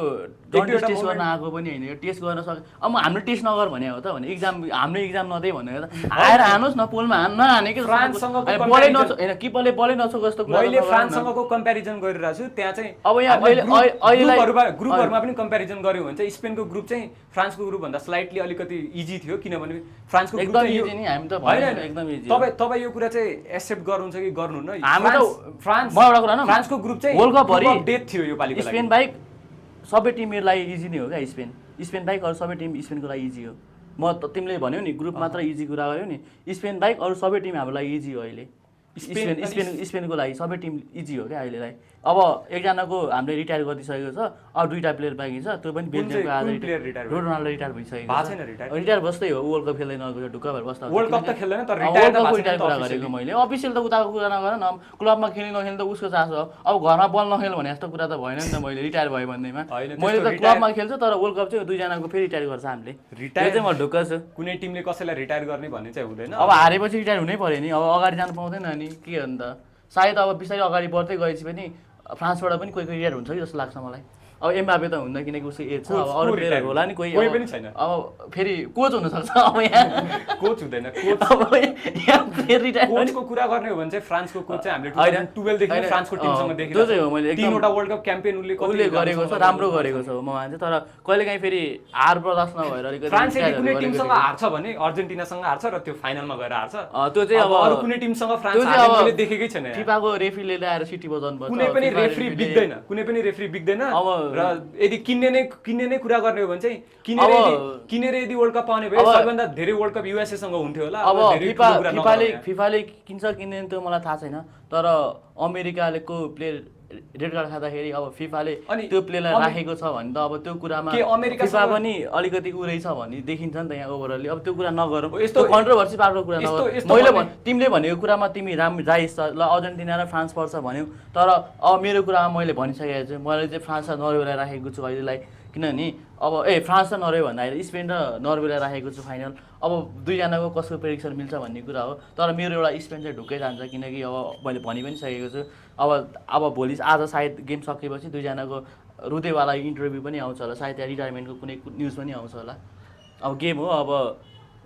डन्टिस टेस्ट गर्न आएको पनि होइन, यो टेस्ट गर्न सक्छ। अब हाम्रो टेस्ट नगर भने हो त भने इक्जाम, हाम्रो इक्जाम नदिए भनेको त आएर हानुहोस् न, पोलमा नहाने के बलै नछ होइन, किपरले बलै नछो जस्तो कुरा। मैले फ्रान्ससँगको कम्प्यारिजन गरिरहेको छु। त्यहाँ चाहिँ अब यहाँ ग्रुपहरूमा पनि कम्प्यारिजन गर्यो भने चाहिँ स्पेनको ग्रुप चाहिँ फ्रान्सको ग्रुप भन्दा स्लाइटली अलिकति इजी थियो, किनभने फ्रान्सको ग्रुप एकदम इजी नि, हामी त एकदम इजी। तपाईँ यो कुरा चाहिँ एक्सेप्ट गर्नुहुन्छ कि गर्नुहुन्न? हामी त फ्रान्स म एउटा कुरा न, फ्रान्सको ग्रुप चाहिँ वर्ल्ड कप भरि डेथ थियो यो पालिको लागि। स्पेन बाहेक सबै टिमहरूलाई इजी नै हो क्या। स्पेन बाहेक अरू सबै टिम स्पेनको लागि इजी हो। म त तिमीले भन्यौ नि ग्रुप मात्र इजी कुरा गर्यौ नि, स्पेन बाहेक अरू सबै टिम हाम्रो लागि इजी हो अहिले। स्पेनको लागि सबै टिम इजी हो क्या अहिलेलाई। अब एकजनाको हामीले रिटायर गरिदिइसकेको छ, अब 2टा प्लेयर बाँकी छ, त्यो पनि बेल्जियमको आज रोनाल्डो रिटायर भइसकेको छ। रिटायर बस्दै हो, वर्ल्ड कप खेल्दैन, ढुक्क भएर बस्दा वर्ल्ड कप त खेल्दैन तर रिटायर कुरा गरेको मैले। अफिसियल त उताको कुरा नगर न, क्लबमा खेल्ने नखेल्ने त उसको चासो हो। अब घरमा बल नखेल भने जस्तो कुरा त भएन नि त। मैले रिटायर भयो भन्दैमा मैले त क्लबमा खेल्छु, तर वर्ल्ड कप चाहिँ 2जनाको फेरि रिटायर गर्छ हामीले। रिटायर चाहिँ म ढुक्क छु। कुनै टिमले कसैलाई रिटायर गर्ने भन्ने चाहिँ हुँदैन। अब हारेपछि रिटायर हुनै पर्यो नि, अब अगाडि जानु पाउँदैन नि, के हो नि त। सायद अब बिस्तारै अगाडि बढ्दै गएपछि पनि फ्रान्सबाट पनि कोही रिटायर हुन्छ कि जस्तो लाग्छ मलाई। अब एमबापे त हुन्न किनकि उसको एज छ, अब अरू प्लेयरहरू होला नि कोही पनि छैन। अब फेरि कोच हुनसक्छ। अब यहाँ कोच हुँदैन, कोच अब यहाँ फेरि रिटायर कोचको कुरा गर्ने हो भने चाहिँ फ्रान्सको कोच चाहिँ हामीले 2012 देखि फ्रान्सको टिमसँग देखेको त्यो चाहिँ हो। मैले 3वटा वर्ल्ड कप क्याम्पेन उसले गरेको छ, राम्रो गरेको छ म मान्छे। तर कहिलेकाहीँ फेरि हार बर्दास्त नभएर अलिकति फ्रान्स यदि कुनै टिमसँग हार्छ भने अर्जेन्टिनासँग हार्छ र त्यो फाइनलमा गएर हार्छ। त्यो चाहिँ अब अरू कुनै टिमसँग फ्रान्स हार्ने मैले देखेकै छैन। फिफाको रेफ्रीले ल्याएर सिटी बजाउनु पर्छ। कुनै पनि रेफ्री बिग्दैन र यदि किन्ने नै कुरा गर्ने हो भने चाहिँ किनेर यदि वर्ल्ड कप पाउने भए सबैभन्दा धेरै वर्ल्ड कप युएसए सँग हुन्थ्यो होला। अब फिफाले किन्छ किन्दैन त्यो मलाई थाहा छैन, तर अमेरिकाको प्लेयर रेड कार्ड खाँदाखेरि अब फिफाले त्यो प्लेयरलाई राखेको छ भने त अब त्यो कुरामा फिफा पनि अलिकति उ रहेछ भन्ने देखिन्छ नि त यहाँ ओभरअलली। अब त्यो कुरा नगरौँ, यस्तो कन्ट्रोभर्सी पार्को कुरा नगरौँ। मैले तिमीले भनेको कुरामा तिमी राम्रो जाइज छ, ल अर्जेन्टिना र फ्रान्स पर्छ भन्यौ, तर अब मेरो कुरामा मैले भनिसकेको छु, मैले चाहिँ फ्रान्स र नर्वेलाई राखेको छु अहिलेलाई। किनभने अब फ्रान्स र नर्वे भन्दाखेरि स्पेन र नर्वेलाई राखेको छु फाइनल। अब 2जनाको कसको प्रेडिक्सन मिल्छ भन्ने कुरा हो, तर मेरो एउटा स्पेन चाहिँ ढुक्कै जान्छ, किनकि अब मैले भनि पनि सकेको छु। अब भोलि आज सायद गेम सकेपछि 2जनाको रुदेवाला इन्टरभ्यू पनि आउँछ होला, सायद त्यहाँ रिटायरमेन्टको कुनै न्युज पनि आउँछ होला। अब गेम हो, अब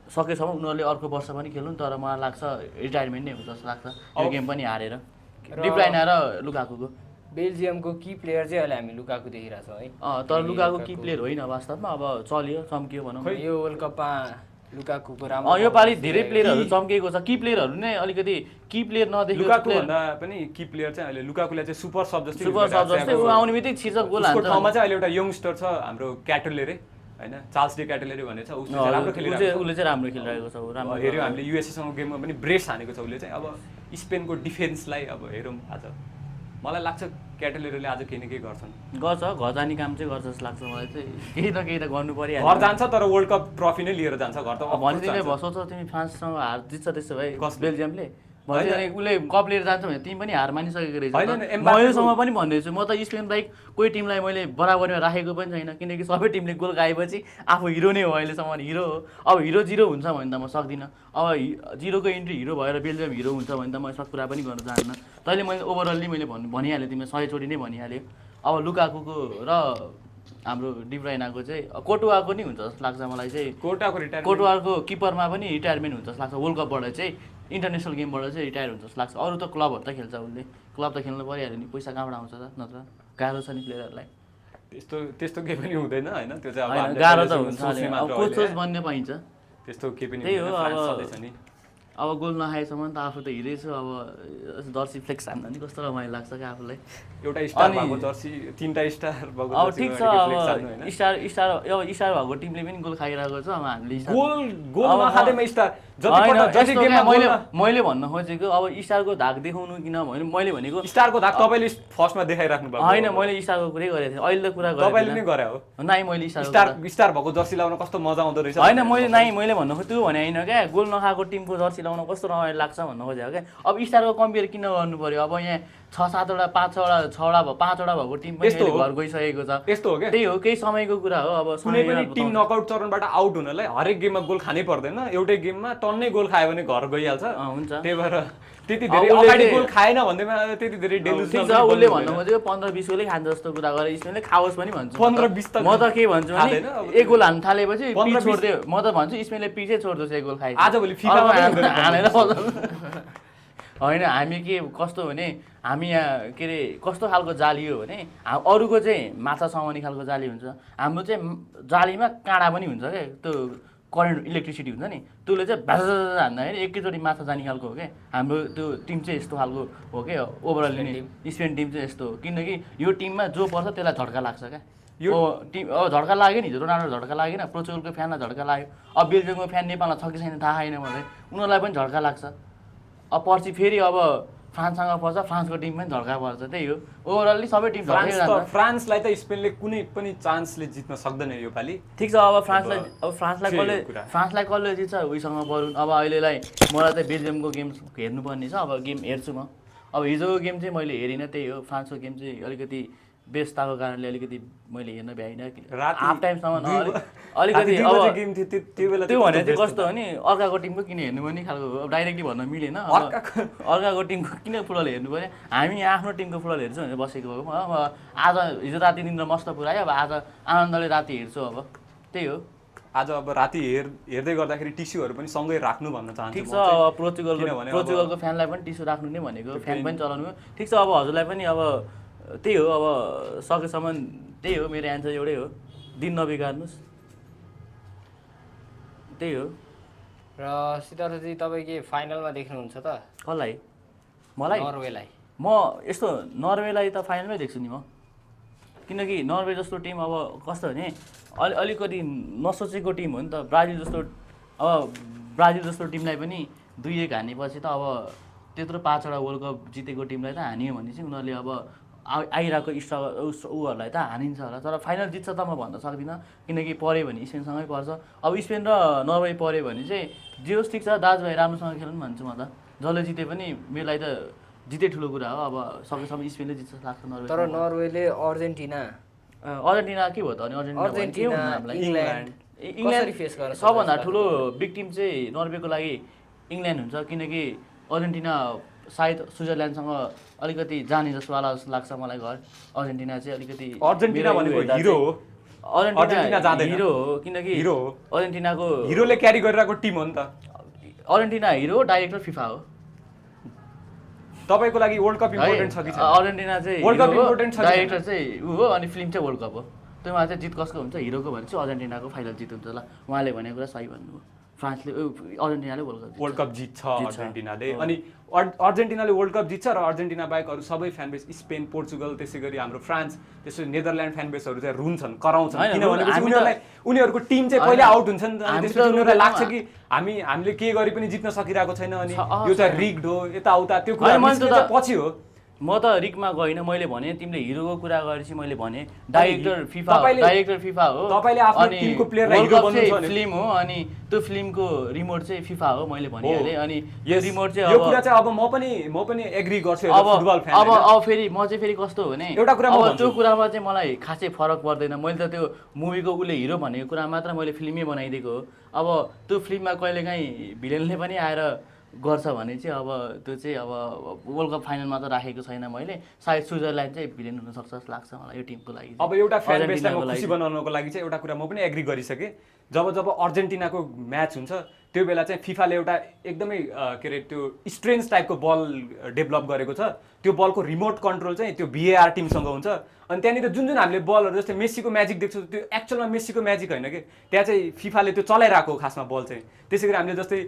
सकेसम्म उनीहरूले अर्को वर्ष पनि खेल्नु, तर मलाई लाग्छ रिटायरमेन्ट नै हुन्छ जस्तो लाग्छ यो गेम पनि हारेर। डिब्रुयना र लुकाकुको बेल्जियमको की प्लेयर चाहिँ अहिले हामी लुकाकु देखिरहेछौँ है। तर लुकाकु की प्लेयर होइन वास्तवमा, अब चल्यो चम्कियो भनौँ। यो वर्ल्ड कपमा लुकाकुको राम्रो योपालि धेरै प्लेयरहरू चम्किएको छ। की प्लेयरहरू नै अलिकति की प्लेयर नदेखेको लुकाकु भन्दा पनि की प्लेयर चाहिँ अहिले लुकाकुले चाहिँ सुपर सब जस्तै ऊ आउने बित्तिकै छिर्छ गोल हान्छ। उसको ठाउँमा चाहिँ अहिले एउटा यङस्टर छ हाम्रो क्याटलेरे हैन, चार्ल्स डे क्याटलेरे भन्ने छ, उसले चाहिँ राम्रो खेलिरहेको छ। उसले चाहिँ राम्रो खेलिरहेको छ, राम्रो हेर्यो हामीले युएसए सँग गेममा पनि ब्रेस हानेको छ उसले चाहिँ। अब स्पेनको डिफेन्सलाई अब हेरौँ आज, मलाई लाग्छ क्याटलेरले आज केही न केही गर्छ, घर जाने काम चाहिँ गर्छ जस्तो लाग्छ मलाई चाहिँ। केही त गर्नु परिहाल्छ। घर जान्छ तर वर्ल्ड कप ट्रफी नै लिएर जान्छ घर त। भनिदिने भसो छ तिमी फ्रान्ससँग हार जित्छ त्यसो भए बेल्जियमले भने उसले कप लिएर जान्छ भने टिम पनि हार मानिसकेको रहेछ होइन, त। एम्बाप्पेको- म योसम्म पनि भन्दैछु, म त स्पेनलाई कोही टिमलाई मैले बराबरीमा राखेको पनि छैन, किनकि सबै टिमले गोल खाएपछि आफू हिरो नै हो, अहिलेसम्म हिरो हो। अब हिरो जिरो हुन्छ भने त म सक्दिनँ। अब जिरोको इन्ट्री हिरो भएर बेल्जियम हिरो हुन्छ भने त म यसमा कुरा पनि गर्न चाहन्न। तैँले मैले ओभरअल्ली मैले भनिहालेँ, तिमीले 100 चोटि नै भनिहाल्यो। अब लुकाकुको र हाम्रो डिब्राइनाको चाहिँ कोटुवाको नि हुन्छ जस्तो लाग्छ मलाई चाहिँ। कोटुवाको किपरमा पनि रिटायरमेन्ट हुन्छ जस्तो लाग्छ, वर्ल्ड कपबाट चाहिँ, इन्टरनेसनल गेमबाट चाहिँ रिटायर हुन्छ जस्तो लाग्छ। अरू त क्लबहरू त खेल्छ उसले, क्लब त खेल्नु परिहाल्यो नि, पैसा कहाँबाट आउँछ त, नत्र गाह्रो छ नि प्लेयरहरूलाई। त्यस्तो केही पनि हुँदैन होइन, त्यो चाहिँ अब होइन हामीले गाह्रो त पहिलादेखि हुन्छ, सोच्ने अब मात्र कोच अहिले। बन्न पाइन्छ। त्यस्तो केही पनि त्यही हो, हुँदैन, फ्रान्स अब छँदैछ नि। अब गोल नखाएसम्म त आफू त हिरै छु। अब जर्सी फ्लेक्स हान्दा नि कस्तो रमाइलो लाग्छ क्या आफूलाई। एउटा स्टार अनि- भएको जर्सी, 3टा स्टार भएको अब जर्सी ठिक छ, अगाडिको फ्लेक्स अब हान्नु होइन। स्टार भएको टिमले पनि गोल खाइरहेको छ, अब हामीले गोल अब नखाँदैमा स्टार होइन, जति यस्तो गेममा क्या, मैले भन्न खोजेको अब स्टारको धाक देखाउनु किन भने मैले भनेको स्टारको धाक तपाईँले फर्स्टमा देखाइराख्नु भएको होइन, मैले स्टारको कुरै गरेको थिएँ, अहिले त कुरा तपाईँले नै गरेँ गरे हो। नाइ, मैले स्टार स्टार भएको जर्सी लाउन कस्तो मजा आउँदो रहेछ होइन, मैले भन्नु खोजेँ त्यो भने होइन क्या, गोल नखाएको टिमको जर्सी लाउन कस्तो रमाइलो लाग्छ भन्नु खोजेको क्या। अब स्टारको कम्पेयर किन गर्नु पर्यो? अब यहाँ 6-7वटा 5वटा भएको टिम पनि यस्तो हो। घर गइसकेको छ। यस्तो हो क्या, त्यही हो, केही समयको कुरा हो। अब कुनै पनि समयमा टिम नकआउट चरणबाट आउट हुनलाई हरेक गेममा गोल खानै पर्दैन। एउटै गेममा टन्नै गोल खायो भने घर गइहाल्छ। हुन्छ। त्यही भएर त्यति धेरै उसले अगाडि चाहिँ- गोल खाएन भन्दैमा त्यति धेरै ठिक डेलुजन छ, उसले भन्नु खोजेको 15-20 गोलै खान्छ जस्तो कुरा गरे, स्पेनले खाओस् पनि भन्छु। 15-20 त म त के भन्छु खाँदैन, भने अब 1 गोल हान्न थालेपछि 15-20 पिच छोड्दियो। म त भन्छु स्पेनले पिचै छोड्दोस् 1 गोल खाए। आजभोलि फिफामा पनि हुँदैन हानेर होइन, हामी के कस्तो भने हामी यहाँ के अरे कस्तो खालको जाली हो भने अरूको चाहिँ माछा समाउने खालको जाली हुन्छ, हाम्रो चाहिँ जालीमा काँडा पनि हुन्छ क्या, त्यो करेन्ट इलेक्ट्रिसिटी हुन्छ नि, त्यसले चाहिँ भ्यास हान्दाखेरि एकैचोटि माछा जाने खालको हो क्या। हाम्रो त्यो टिम चाहिँ यस्तो खालको हो क्या, ओभरअल स्पेन टिम चाहिँ यस्तो हो, किनकि यो टिममा जो पर्छ त्यसलाई झड्का लाग्छ क्या। यो टिम अब झड्का लाग्यो नि, रोनाल्डो झड्का लागेन, पोर्चुगलको फ्यानलाई झड्का लाग्यो, अब बेल्जियमको फ्यान नेपालमा छ कि छैन थाहा छैन भने उनीहरूलाई पनि झड्का लाग्छ। अब पर्सि फेरि अब फ्रान्ससँग पर्छ, फ्रान्सको टिम पनि झड्का पर्छ। त्यही हो, ओभरअल्ली सबै टिम झड्कै जान्छ। फ्रान्सलाई त स्पेनले कुनै पनि चान्सले जित्न सक्दैन योपालि। ठिक छ, अब फ्रान्सलाई कसले जित्छ उहीसँग परुन्। अब अहिलेलाई मलाई चाहिँ बेल्जियमको गेम हेर्नुपर्ने छ, अब गेम हेर्छु म। अब हिजोको गेम चाहिँ मैले हेरिनँ, त्यही हो, फ्रान्सको गेम चाहिँ अलिकति व्यस्तताको कारणले अलिकति मैले हेर्न भ्याइनँ। हाफ टाइमसम्म अलिकति अब त्यो भने चाहिँ कस्तो हो नि, अर्काको टिमको किन हेर्नु पर्ने खालको हो, अब डाइरेक्टली भन्न मिलेन। अर्काको टिमको किन फुटबल हेर्नु पऱ्यो, हामी आफ्नो टिमको फुटबल हेर्छु भनेर बसेको हो। अब आज हिजो राति निन्द्रा मस्त पुऱ्यायो, अब आज आनन्दले राति हेर्छु। अब त्यही हो, आज अब राति हेर्दै गर्दाखेरि टिस्युहरू पनि सँगै राख्नु भन्न चाहन्छु। ठिक छ, अब पोर्चुगलको फ्यानलाई पनि टिस्यु राख्नु नै भनेको, फ्यान पनि चलाउनु। ठिक छ, अब हजुरलाई पनि अब त्यही हो, अब सकेसम्म त्यही हो, मेरो एन्सर एउटै हो, दिन नबिगार्नुहोस्। त्यही हो। र सिद्धार्थजी तपाईँ के फाइनलमा देख्नुहुन्छ त? कसलाई? मलाई? नर्वेलाई। म यस्तो नर्वेलाई त फाइनलमै देख्छु नि म, किनकि नर्वे जस्तो टिम अब कस्तो भने अलिकति नसोचेको टिम हो नि त। ब्राजिल जस्तो टिमलाई पनि 2-1 हानेपछि त अब त्यत्रो 5वटा वर्ल्ड कप जितेको टिमलाई त हानियो भने चाहिँ उनीहरूले अब आइरहेको उहरूलाई त हानिन्छ होला, तर फाइनल जित्छ त म भन्न सक्दिनँ, किनकि पऱ्यो भने स्पेनसँगै पर्छ। अब स्पेन र नर्वे पऱ्यो भने चाहिँ जे होस् ठिक छ, दाजुभाइ राम्रोसँग खेल्नु भन्छु म त। जसले जिते पनि मेरो लागि त जिते ठुलो कुरा हो। अब सकेसम्म स्पेनले जित्छ लाग्छ नर्वे। तर नर्वेले अर्जेन्टिना के भयो त अनि इङ्ल्यान्ड कसरी फेस गर्छ? सबभन्दा ठुलो बिग टिम चाहिँ नर्वेको लागि इङ्ल्यान्ड हुन्छ, किनकि अर्जेन्टिना सायद स्विजरल्यान्डसँग अलिकति जाने जस्तो लाग्छ मलाई। घर अर्जेन्टिना चाहिँ अलिकति अर्जेन्टिना भनेको हिरो हो, अर्जेन्टिना जाँदैन, हिरो हो, किनकि हिरो हो, अर्जेन्टिनाको हिरोले क्यारी गरिरहेको टिम हो नि त। अर्जेन्टिना हिरो, डाइरेक्टर फिफा हो। तपाईँको लागि वर्ल्ड कप इम्पोर्टेन्ट छ कि छैन? अर्जेन्टिना चाहिँ वर्ल्ड कप इम्पोर्टेन्ट छ, डाइरेक्टर चाहिँ ऊ हो, अनि फिल्म चाहिँ वर्ल्ड कप हो। त्योमा चाहिँ जित कसको हुन्छ, हिरोको भने चाहिँ अर्जेन्टिनाको फाइनल जित हुन्छ। ल उहाँले भनेको कुरा सही भन्नुभयो, फ्रान्सले अर्जेन्टिनाले वर्ल्ड कप जित्छ अर्जेन्टिनाले। अनि अर्जेन्टिनाले वर्ल्ड कप जित्छ र अर्जेन्टिना बाहेक अरू सबै फ्यान बेस स्पेन, पोर्चुगल, त्यसै गरी हाम्रो फ्रान्स, त्यसै नेदरल्यान्ड फ्यान बेसहरू चाहिँ रुन्छन्, कराउँछन्, किनभने उनीहरूको टिम चाहिँ पहिला आउट हुन्छ नि त। त्यसपछि उनीहरूलाई लाग्छ कि हामीले के गरी पनि जित्न सकिरहेको छैन, अनि यो चाहिँ रिग्ड हो, यताउता त्यो कुरा पछि हो। म त रिकमा गइनँ, मैले भने तिमीले हिरोको कुरा गरेपछि मैले भने डाइरेक्टर फिफा हो, तपाईले आफ्नो टिमको प्लेयरलाई हिरो बन्नु छ भने फिल्म हो अनि त्यो फिल्मको रिमोट चाहिँ फिफा हो मैले भनिहालेँ। अनि यो रिमोट चाहिँ यो कुरा चाहिँ अब म पनि एग्री गर्छु फुटबल फ्यान। अब फेरि म चाहिँ फेरि कस्तो हो भने एउटा कुरा अब त्यो कुरामा चाहिँ मलाई खासै फरक पर्दैन। मैले त त्यो मुभीको उसले हिरो भनेको कुरा मात्र मैले फिल्मै बनाइदिएको हो। अब त्यो फिल्ममा कहिलेकाहीँ भिलेनले पनि आएर गर्छ भने चाहिँ अब त्यो चाहिँ अब वर्ल्ड कप फाइनलमा त राखेको छैन मैले। सायद स्विजरल्यान्ड चाहिँ भिलेन हुनसक्छ जस्तो लाग्छ मलाई यो टिमको लागि। अब एउटा फ्यान बेसलाई खुसी बनाउनको लागि चाहिँ एउटा कुरा म पनि एग्री गरिसकेँ। जब अर्जेन्टिनाको म्याच हुन्छ त्यो बेला चाहिँ फिफाले एउटा एकदमै के अरे त्यो स्ट्रेन्ज टाइपको बल डेभलप गरेको छ। त्यो बलको रिमोट कन्ट्रोल चाहिँ त्यो VAR टिमसँग हुन्छ। अनि त्यहाँनिर जुन जुन हामीले बलहरू जस्तै मेसीको म्याजिक देख्छौँ त्यो एक्चुअलमा मेसीको म्याजिक होइन कि, त्यहाँ चाहिँ फिफाले त्यो चलाइरहेको खासमा बल चाहिँ। त्यसै गरी हामीले जस्तै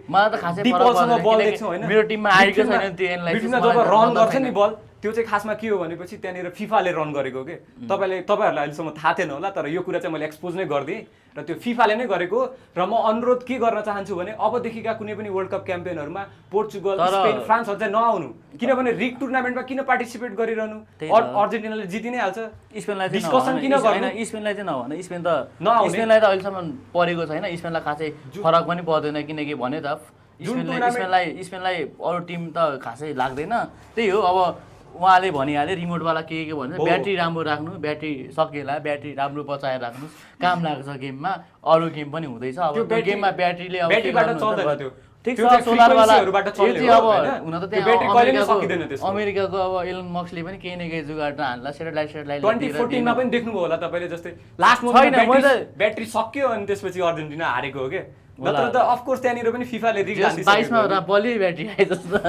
डिपलसँग बल देख्छौँ होइन, मेरो टिममा आएको छैन त्यो एनालाइसिस। जब रन गर्छ नि बल त्यो चाहिँ खासमा के हो भनेपछि त्यहाँनिर फिफाले रन गरेको के। तपाईँहरूलाई अहिलेसम्म थाहा थिएन होला, तर यो कुरा चाहिँ मैले एक्सपोज नै गरिदिएँ र त्यो फिफाले नै गरेको। र म अनुरोध के गर्न चाहन्छु भने अबदेखिका कुनै पनि वर्ल्ड कप क्याम्पेनहरूमा पोर्चुगल, स्पेन, फ्रान्सहरू चाहिँ नआउनु। किनभने रिग टुर्नामेन्टमा किन पार्टिसिपेट गरिरहनु, अर्जेन्टिनाले जिति नै हाल्छ। स्पेनलाई डिस्कसन किन गर्नु? स्पेनलाई चाहिँ नभन, स्पेनलाई त अहिलेसम्म परेको छैन। स्पेनलाई खासै फरक पनि पर्दैन किनकि भने त स्पेनलाई अरू टिम त खासै लाग्दैन। त्यही हो अब उहाँले भनिहाले रिमोटवाला के भन्छ, ब्याट्री राम्रो राख्नु, ब्याट्री सकिएला ब्याट्री राम्रो बचाएर राख्नुहोस्, काम लाग्छ गेममा। अरू गेम पनि हुँदैछ अब त्यो गेममा ब्याट्रीले अब ठिक छ सोलरवालाबाट चल्ने हो अब हुन त त्यहाँ अमेरिकाको अब एलन मस्कले पनि केही न केही जुगाड हान्ला। सेटेलाइट 2014 मा पनि देख्नुभयो होला तपाईँले, जस्तै लास्ट मोमेन्टमा ब्याट्री सक्यो अनि त्यसपछि अर्जेन्टिना हारेको हो के। नत्र त अफकोर्स त्यहाँनिर पनि फिफाले रिग हालिदिन्छ। 22 मा बलियो ब्याट्री आए जस्तो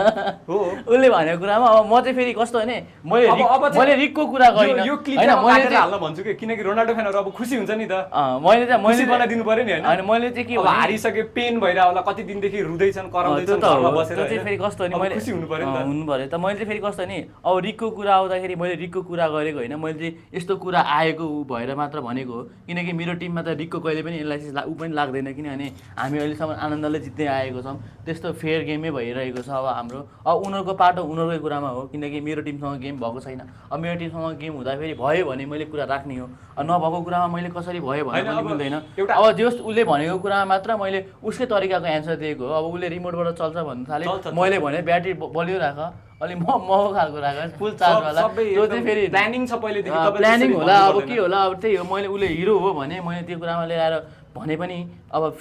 हो उसले भनेको कुरामा। अब म चाहिँ फेरि कस्तो भने मैले रिगको कुरा गरिन यो क्लिपमा मैले हाल्न भन्छु कि, किनकि रोनाल्डो फ्यानहरु अब खुसी हुन्छ नि त। मैले बनाइदिनु पर्यो नि हैन। अनि मैले चाहिँ के भने हारिसके पेन भइरा होला, कति दिनदेखि रुदैछन् कराउँदैछन् घरमा बसेर। त्यो चाहिँ फेरि कस्तो नि मैले खुसी हुनु पर्यो नि त। हुनु पर्यो त। मैले चाहिँ फेरि कस्तो नि अब रिगको कुरा आउँदाखेरि मैले रिगको कुरा गरेको होइन, मैले चाहिँ यस्तो कुरा आएको भएर मात्र भनेको हो। किनकि मेरो टिममा त रिगको कहिले पनि एनालाइसिस पनि लाग्दैन, किनभने हामी अहिलेसम्म आनन्दले जित्दै आएको छौँ। त्यस्तो फेयर गेमै भइरहेको छ। अब हाम्रो अब उनीहरूको पाटो उनीहरूकै कुरामा हो, किनकि मेरो टिमसँग गेम भएको छैन। अब मेरो टिमसँग गेम हुँदाखेरि भयो भने मैले कुरा राख्ने हो, नभएको कुरामा मैले कसरी भयो भन्नु पनि मिल्दैन। अब जस उसले भनेको कुरामा मात्र मैले उसकै तरिकाको एन्सर दिएको हो। अब उसले रिमोटबाट चल्छ भन्नु थाल्यो, मैले भने ब्याट्री बलियो राख, अलिक महँगो खालको राख, फुल चार्जवाला। त्यो चाहिँ फेरि प्लानिङ छ पहिलेदेखि, प्लानिङ होला। अब के होला, अब त्यही हो। मैले उसले हिरो हो भने मैले त्यो कुरामा ल्याएर भने पनि अब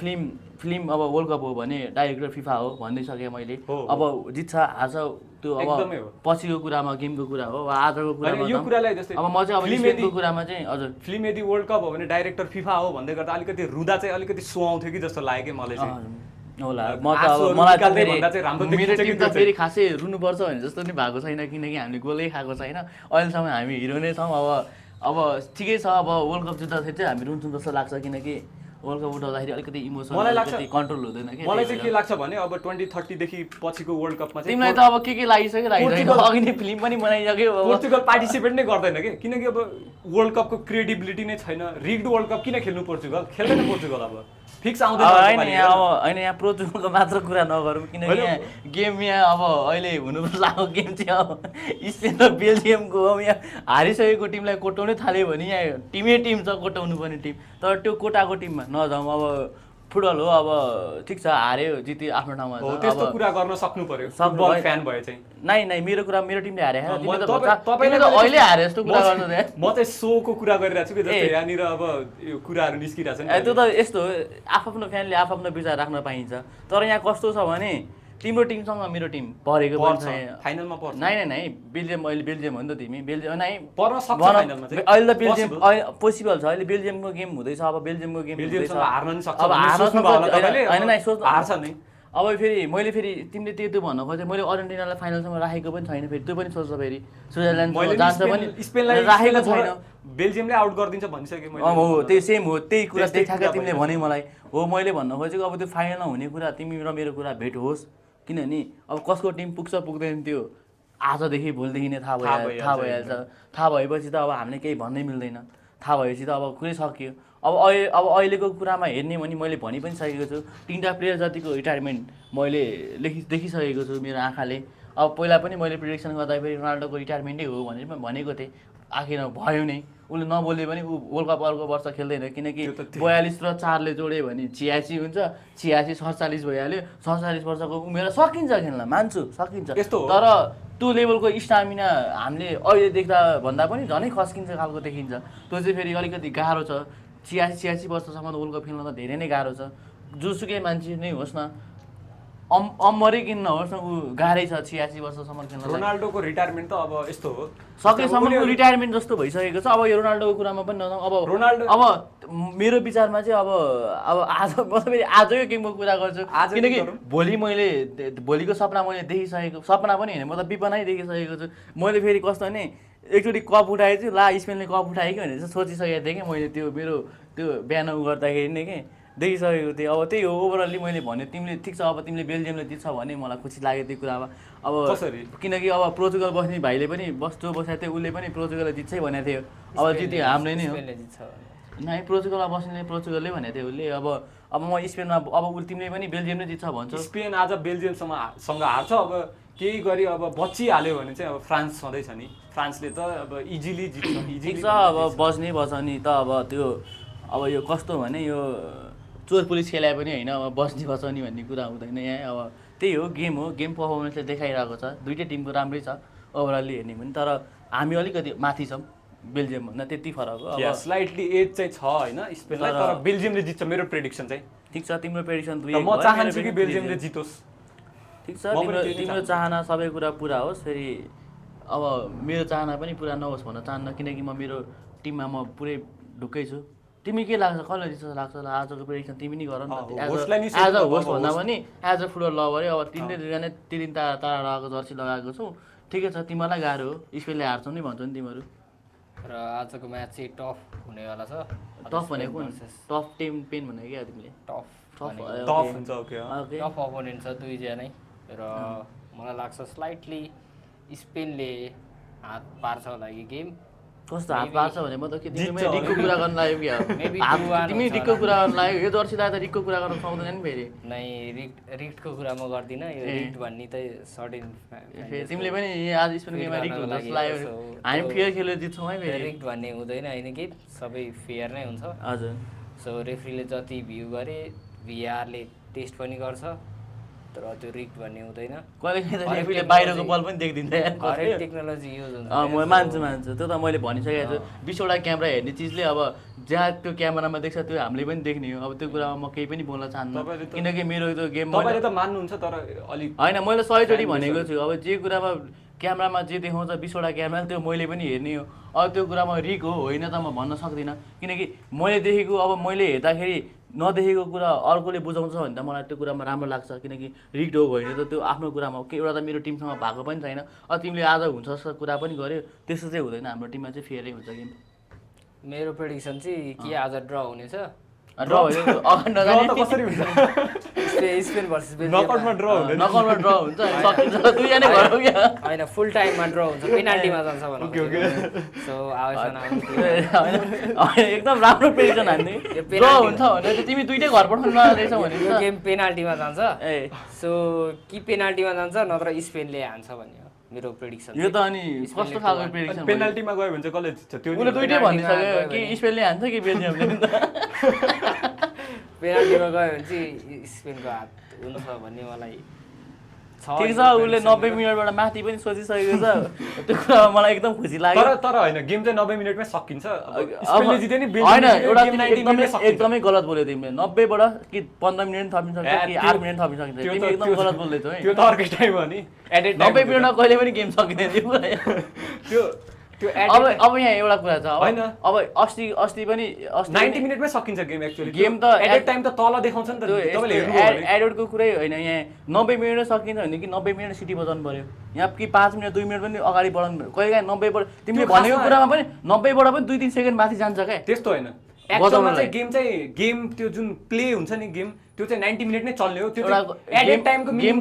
फिल्म अब वर्ल्ड कप हो भने डाइरेक्टर फिफा हो भनिदिइसकेँ मैले। अब जित्छ हार्छ त्यो अब पछिको कुरामा गेमको कुरा हो। आजको कुरामा यो कुरालाई जस्तै अब म चाहिँ अब स्पेनको कुरामा चाहिँ हजुर फिल्म यदि वर्ल्ड कप हो भने डाइरेक्टर फिफा हो भन्दै गर्दा अलिकति रुदा चाहिँ अलिकति सुहाउँथ्यो कि जस्तो लाग्यो कि मलाई चाहिँ। होला म त अब मलाई मेरो टिम त फेरि खासै रुनुपर्छ भने जस्तो नि भएको छैन, किनकि हामीले गोलै खाएको छैन अहिलेसम्म। हामी हिरो नै छौँ। अब ठिकै छ। अब वर्ल्ड कप जित्दाखेरि चाहिँ हामी रुन्छौँ जस्तो लाग्छ, किनकि वर्ल्ड कप उठाउँदाखेरि अलिकति इमोसन अलिकति कन्ट्रोल हुँदैन कि। मलाई चाहिँ के लाग्छ भने अब 2030 देखि पछिको वर्ल्ड कपमा चाहिँ तिमीलाई त अब के लागिसक्यो अघि नै फिल्म पनि बनाइसक्यो। पोर्चुगल पार्टिसिपेट नै गर्दैन कि, किनकि अब वर्ल्ड कपको क्रेडिबिलिटी नै छैन। रिग्ड वर्ल्ड कप किन खेल्नु पोर्चुगल, खेल्दैन पोर्चुगल अब फिक्स आउँदैन होइन। यहाँ पोर्चुगलको मात्र कुरा नगरौँ, किनकि यहाँ गेम यहाँ अब अहिले हुनु लागेको गेम चाहिँ अब स्पेन र बेल्जियमको हो। यहाँ हारिसकेको टिमलाई कोटाउनै थाल्यो भने यहाँ टिम छ कोटाउनु पर्ने टिम, तर त्यो कोटाको टिममा नजाउँ। अब फुटबल हो, अब ठिक छ हार्यो जित्यो आफ्नो ठाउँमा छ। त्यस्तो कुरा गर्न सक्नु पर्यो फुटबल फ्यान भए चाहिँ। नाइ मेरो टिमले हारे हैन, तपाईले त अहिले हारे जस्तो कुरा गर्नु। म चाहिँ सोको कुरा गरिरहेको छु कि जस्तै यहाँनिर अब यो कुराहरू निस्किरहेछ नि। त्यो त यस्तो हो, आफ्नो फ्यानले आफ्नो विचार राख्न पाइन्छ। तर यहाँ कस्तो छ भने तिम्रो टिमसँग मेरो टिम परेको पनि छ फाइनलमा पर्छ। नाइ बेल्जियम अहिले बेल्जियम हो नि त तिमी बेल्जियम नाइ पर्न सक्छ फाइनलमा चाहिँ। अहिले त बेल्जियम पोसिबल छ। अहिले बेल्जियमको गेम हुँदैछ। अब बेल्जियमको गेम हुँदैछ, हार्न नि सक्छ। अब हैन सोच्नु हार्छ नि। अब फेरि मैले फेरि तिमीले त्यो भन्न खोजेँ, मैले अर्जेन्टिनालाई फाइनलसम्म राखेको पनि छैन। फेरि त्यो पनि सोच्छ, फेरि स्विजरल्यान्ड जान्छ पनि स्पेनलाई राखेको छैन। बेल्जियमले आउट गरिदिन्छ भनिसकेँ मैले। हो त्यही सेम हो, त्यही कुरा देखाएको तिमीले भने मलाई हो। मैले भन्न खोजेको अब त्यो फाइनलमा हुने कुरा तिमी र मेरो कुरा भेट होस्, किनभने अब कसको टिम पुग्छ पुग्दैन त्यो आजदेखि भोलिदेखि नै थाहा भइहाल्छ। थाहा भएपछि त अब हामीले केही भन्नै मिल्दैन। थाहा भएपछि त अब कुरै सक्यो। अब अहिलेको कुरामा हेर्ने भने मैले भनि पनि सकेको छु, 3टा प्लेयर जतिको रिटायरमेन्ट मैले देखिसकेको छु मेरो आँखाले। अब पहिला पनि मैले प्रिडिक्सन गर्दाखेरि रोनाल्डोको रिटायरमेन्टै हो भनेर भनेको थिएँ, आखिरमा भयो नै। उसले नबोले पनि ऊ वर्ल्ड कप अर्को वर्ष खेल्दैन, किनकि 42 र 4ले जोड्यो भने 86 हुन्छ, 86 47 भइहाल्यो। 47 वर्षको उमेर सकिन्छ खेल्न, मान्छु सकिन्छ, तर त्यो लेभलको स्टामिना हामीले अहिले देख्दा भन्दा पनि झनै खस्किन्छ खालको देखिन्छ। त्यो चाहिँ फेरि अलिकति गाह्रो छ। 86 वर्षसम्म वर्ल्ड कप खेल्न त धेरै नै गाह्रो छ। जोसुकै मान्छे नै होस् न, अमरै किन नहोस् न, ऊ गाह्रै छ 86 वर्षसम्म खेल्न। रोनाल्डोको रिटायरमेन्ट त अब यस्तो हो, सकेसम्मको रिटायरमेन्ट जस्तो भइसकेको छ। अब यो रोनाल्डोको कुरामा पनि नजाउँ। अब मेरो विचारमा चाहिँ अब आज म त फेरि आजकै गेमको कुरा गर्छु, किनकि भोलिको सपना मैले देखिसकेको, सपना पनि होइन, म त विपनै देखिसकेको छु। मैले फेरि कस्तो भने एकचोटि कप उठाएछु, ला स्पेनले कप उठायो कि भनेर चाहिँ सोचिसकेको थिएँ कि मैले त्यो मेरो त्यो बिहान गर्दाखेरि नै कि देखिसकेको थिएँ। अब त्यही हो, ओभरअल्ली मैले भने तिमीले ठिक छ, अब तिमीले बेल्जियमले जित्छ भने मलाई खुसी लाग्यो त्यो कुरामा। अब किनकि अब पोर्चुगल बस्ने भाइले पनि बस्छौ बसेको थियो, उसले पनि पोर्चुगलले जित्छै भनेको थियो। अब जित्यो हामीले नै हो, नाइ पोर्चुगलमा बस्नेले पोर्चुगलले भनेको थियो उसले। अब म स्पेनमा, अब तिमीले पनि बेल्जियमले जित्छ भन्छौ। स्पेन आज बेल्जियमसँग हार्छ, अब केही गरी अब बचिहाल्यो भने चाहिँ अब फ्रान्स सधैँ छ नि, फ्रान्सले त अब इजिली जित्छ। ठिक छ, अब बस्नै बस्छ नि त। अब त्यो अब यो कस्तो भने यो चोर पुलिस खेलाए पनि होइन, अब बस्ने बचाउने भन्ने कुरा हुँदैन यहाँ। अब त्यही हो, गेम पर्फर्मेन्सले देखाइरहेको छ। दुइटै टिमको राम्रै छ ओभरअल्ली हेर्ने भने, तर हामी अलिकति माथि छौँ बेल्जियमभन्दा, त्यति फरक हो। अब स्लाइटली एज चाहिँ छ होइन स्पेनलाई, तर बेल्जियमले जित्छ मेरो प्रेडिक्सन चाहिँ। ठिक छ, तिम्रो प्रेडिक्सन म चाहन्छु कि बेल्जियमले जितोस्। ठिक छ, तिम्रो चाहना सबै कुरा पुरा होस्। फेरि अब मेरो चाहना पनि पुरा नहोस् भन्न चाहन्न, किनकि म मेरो टिममा म पुरै ढुक्कै छु। तिमी के लाग्छ, कसले जित्छ लाग्छ? आजको प्रेडिक्सन तिमी नै गर न त। एज अ होस्ट भन्दा पनि एज अ फुटबल लभरै अब तिनले तिन तारा लगाएको जर्सी लगाएको छौ, ठिकै छ। तिमीलाई गाह्रो हो, स्पेनले हार्छौ नि भन्छौ नि तिमीहरू। र आजको म्याच चाहिँ टफ हुनेवाला छ। टफ भनेको कुन? टफ टिम पेन भनेको क्या तिमीले? टफ हुन्छ, टफ अपोनेन्ट छ दुईजनै, र मलाई लाग्छ स्लाइटली स्पेनले हात पार्छ होला यो गेम। कस्तो हात पार्छ भने म त के तिमीले डिकको कुरा गर्न लाग्यो कि तिमी डिकको कुरा गर्न लाग्यो? यो जर्सीलाई त डिकको कुरा गर्न सक्दैन नि फेरि। नै रिक्टको कुरा म गर्दिनँ, यो रिक्ट भन्ने त सर्टेन। तिमीले पनि आज स्पेन गेममा रिक्ट हुन्छ जस्तो लाग्यो। हामी फेयर खेलेर जित्छौँ है फेरि। रिक्ट भन्ने हुँदैन होइन कि सबै फेयर नै हुन्छ। हजुर। सो रेफ्रीले जति भ्यू गरे भिआरले टेस्ट पनि गर्छ, तर त्यो रिक्ट भन्ने हुँदैन। कहिले रेफ्रीले बाहिरको बल पनि देखिदिन्छ यार, हरेक टेक्नोलोजी युज हुन्छ। म मान्छु, त्यो त मैले भनिसकेको छु। 20वटा क्यामेरा हेर्ने चिजले अब जहाँ त्यो क्यामेरामा देख्छ त्यो हामीले पनि देख्ने हो। अब त्यो कुरामा म केही पनि बोल्न चाहन्न, किनकि मेरो त्यो गेम तपाईँले त मान्नुहुन्छ, तर अलि होइन, मैले 100चोटि भनेको छु। अब जे कुरामा क्यामेरामा जे देखाउँछ 20वटा क्यामेरा, त्यो मैले पनि हेर्ने हो। अब त्यो कुरामा रिक हो होइन त म भन्न सक्दिनँ, किनकि मैले देखेको, अब मैले हेर्दाखेरि नदेखेको कुरा अर्कोले बुझाउँछ भने त मलाई त्यो कुरामा राम्रो लाग्छ, किनकि रिक्ड हो होइन त त्यो आफ्नो कुरामा के एउटा त मेरो टिमसँग भएको पनि छैन। अब तिमीले आज हुन्छ जस्तो कुरा पनि गर्यो, त्यस्तो चाहिँ हुँदैन। हाम्रो टिममा चाहिँ फेरै हुन्छ गेम। मेरो प्रेडिक्सन चाहिँ के आज ड्र हुनेछ। ड्र भयो अखण्ड कसरी हुन्छ? स्पेन भर्सेस बेल्जियम नकआउटमा ड्र हुन्छ, नकआउटमा ड्र हुन्छ, सकिन्छ। दुईजना घरौ क्या होइन, फुल टाइममा ड्र हुन्छ, पेनाल्टीमा जान्छ भनौँ। सो आवेशमा एकदम राम्रो प्रेडिक्सन हान्ने। ड्र हुन्छ भने त तिमी दुईटै घर पठाउनु नरहेछौ भने यो गेम पेनाल्टीमा जान्छ। सो कि पेनाल्टीमा जान्छ नत्र स्पेनले हान्छ भन्ने हो मेरो प्रेडिक्सन। यो त अनि कस्तो खालको प्रेडिक्सन? पेनाल्टीमा गयो भने चाहिँ कसले जित्छ? त्यो उसले दुईटै भनिसक्यो कि स्पेनले हान्छ कि बेल्जियमले। पेनाल्टीमा गयो भने चाहिँ स्पेनको हात हुन्छ भन्ने मलाई छ। ठिक छ, उसले 90 मिनटबाट माथि पनि सोचिसकेको छ, त्यो कुरामा मलाई एकदम खुसी लाग्यो। तर होइन, गेम चाहिँ 90 मिनटमै सकिन्छ। स्पेनले जित्यो नि, होइन एउटा एकदमै गलत बोल्यो तिमीले। 90बाट कि 15 मिनट थपिन सक्छ कि 8 मिनट थपिन सक्छ, तिमी एकदम गलत बोल्दैछौ है। त्यो त अर्कै टाइम हो नि, एडेड 90 मिनटमा कहिले पनि गेम सकिँदैन त्यो त्यो अब यहाँ एउटा कुरा छ होइन, अब अस्ति पनि 90 मिनटमै सकिन्छ गेम। एक्चुअली गेम त एडेड टाइम त तल देखाउँछ नि त, तपाईँले हेर्नु एडेडको कुरै होइन। यहाँ 90 मिनटमै सकिन्छ भने कि 90 मिनट सिटी बजाउनु पर्यो। यहाँ कि 5 मिनट 2 मिनट पनि अगाडि बढाउनु, कहिले काहीँ 90बाट तिमीले भनेको कुरामा पनि 90बाट पनि 2-3 सेकेन्ड माथि जान्छ क्या। त्यस्तो होइन, एक्चुअलमा चाहिँ गेम त्यो जुन प्ले हुन्छ नि गेम, त्यो चाहिँ 90 मिनट नै चल्ने हो। त्यो एडेड टाइमको गेम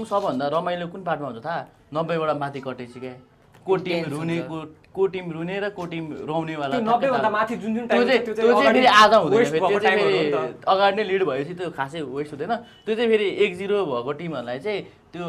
सबभन्दा रमाइलो कुन पार्टमा हुन्छ थाहा? 90बाट माथि कटेपछि क्या। को टिम रुने को टिम रुने र को टिम रोउनेवाला त्यो 90 भन्दा माथि जुन जुन त्यो टाइम चाहिँ फेरि आधा हुँदैन वेस्ट फेरि भएको त्यो चाहिँ टाइमहरु फेरि हो नि त। अगाडि नै लिड भएपछि त्यो खासै वेस्ट हुँदैन त्यो चाहिँ फेरि 1-0 भएको टिमहरूलाई चाहिँ त्यो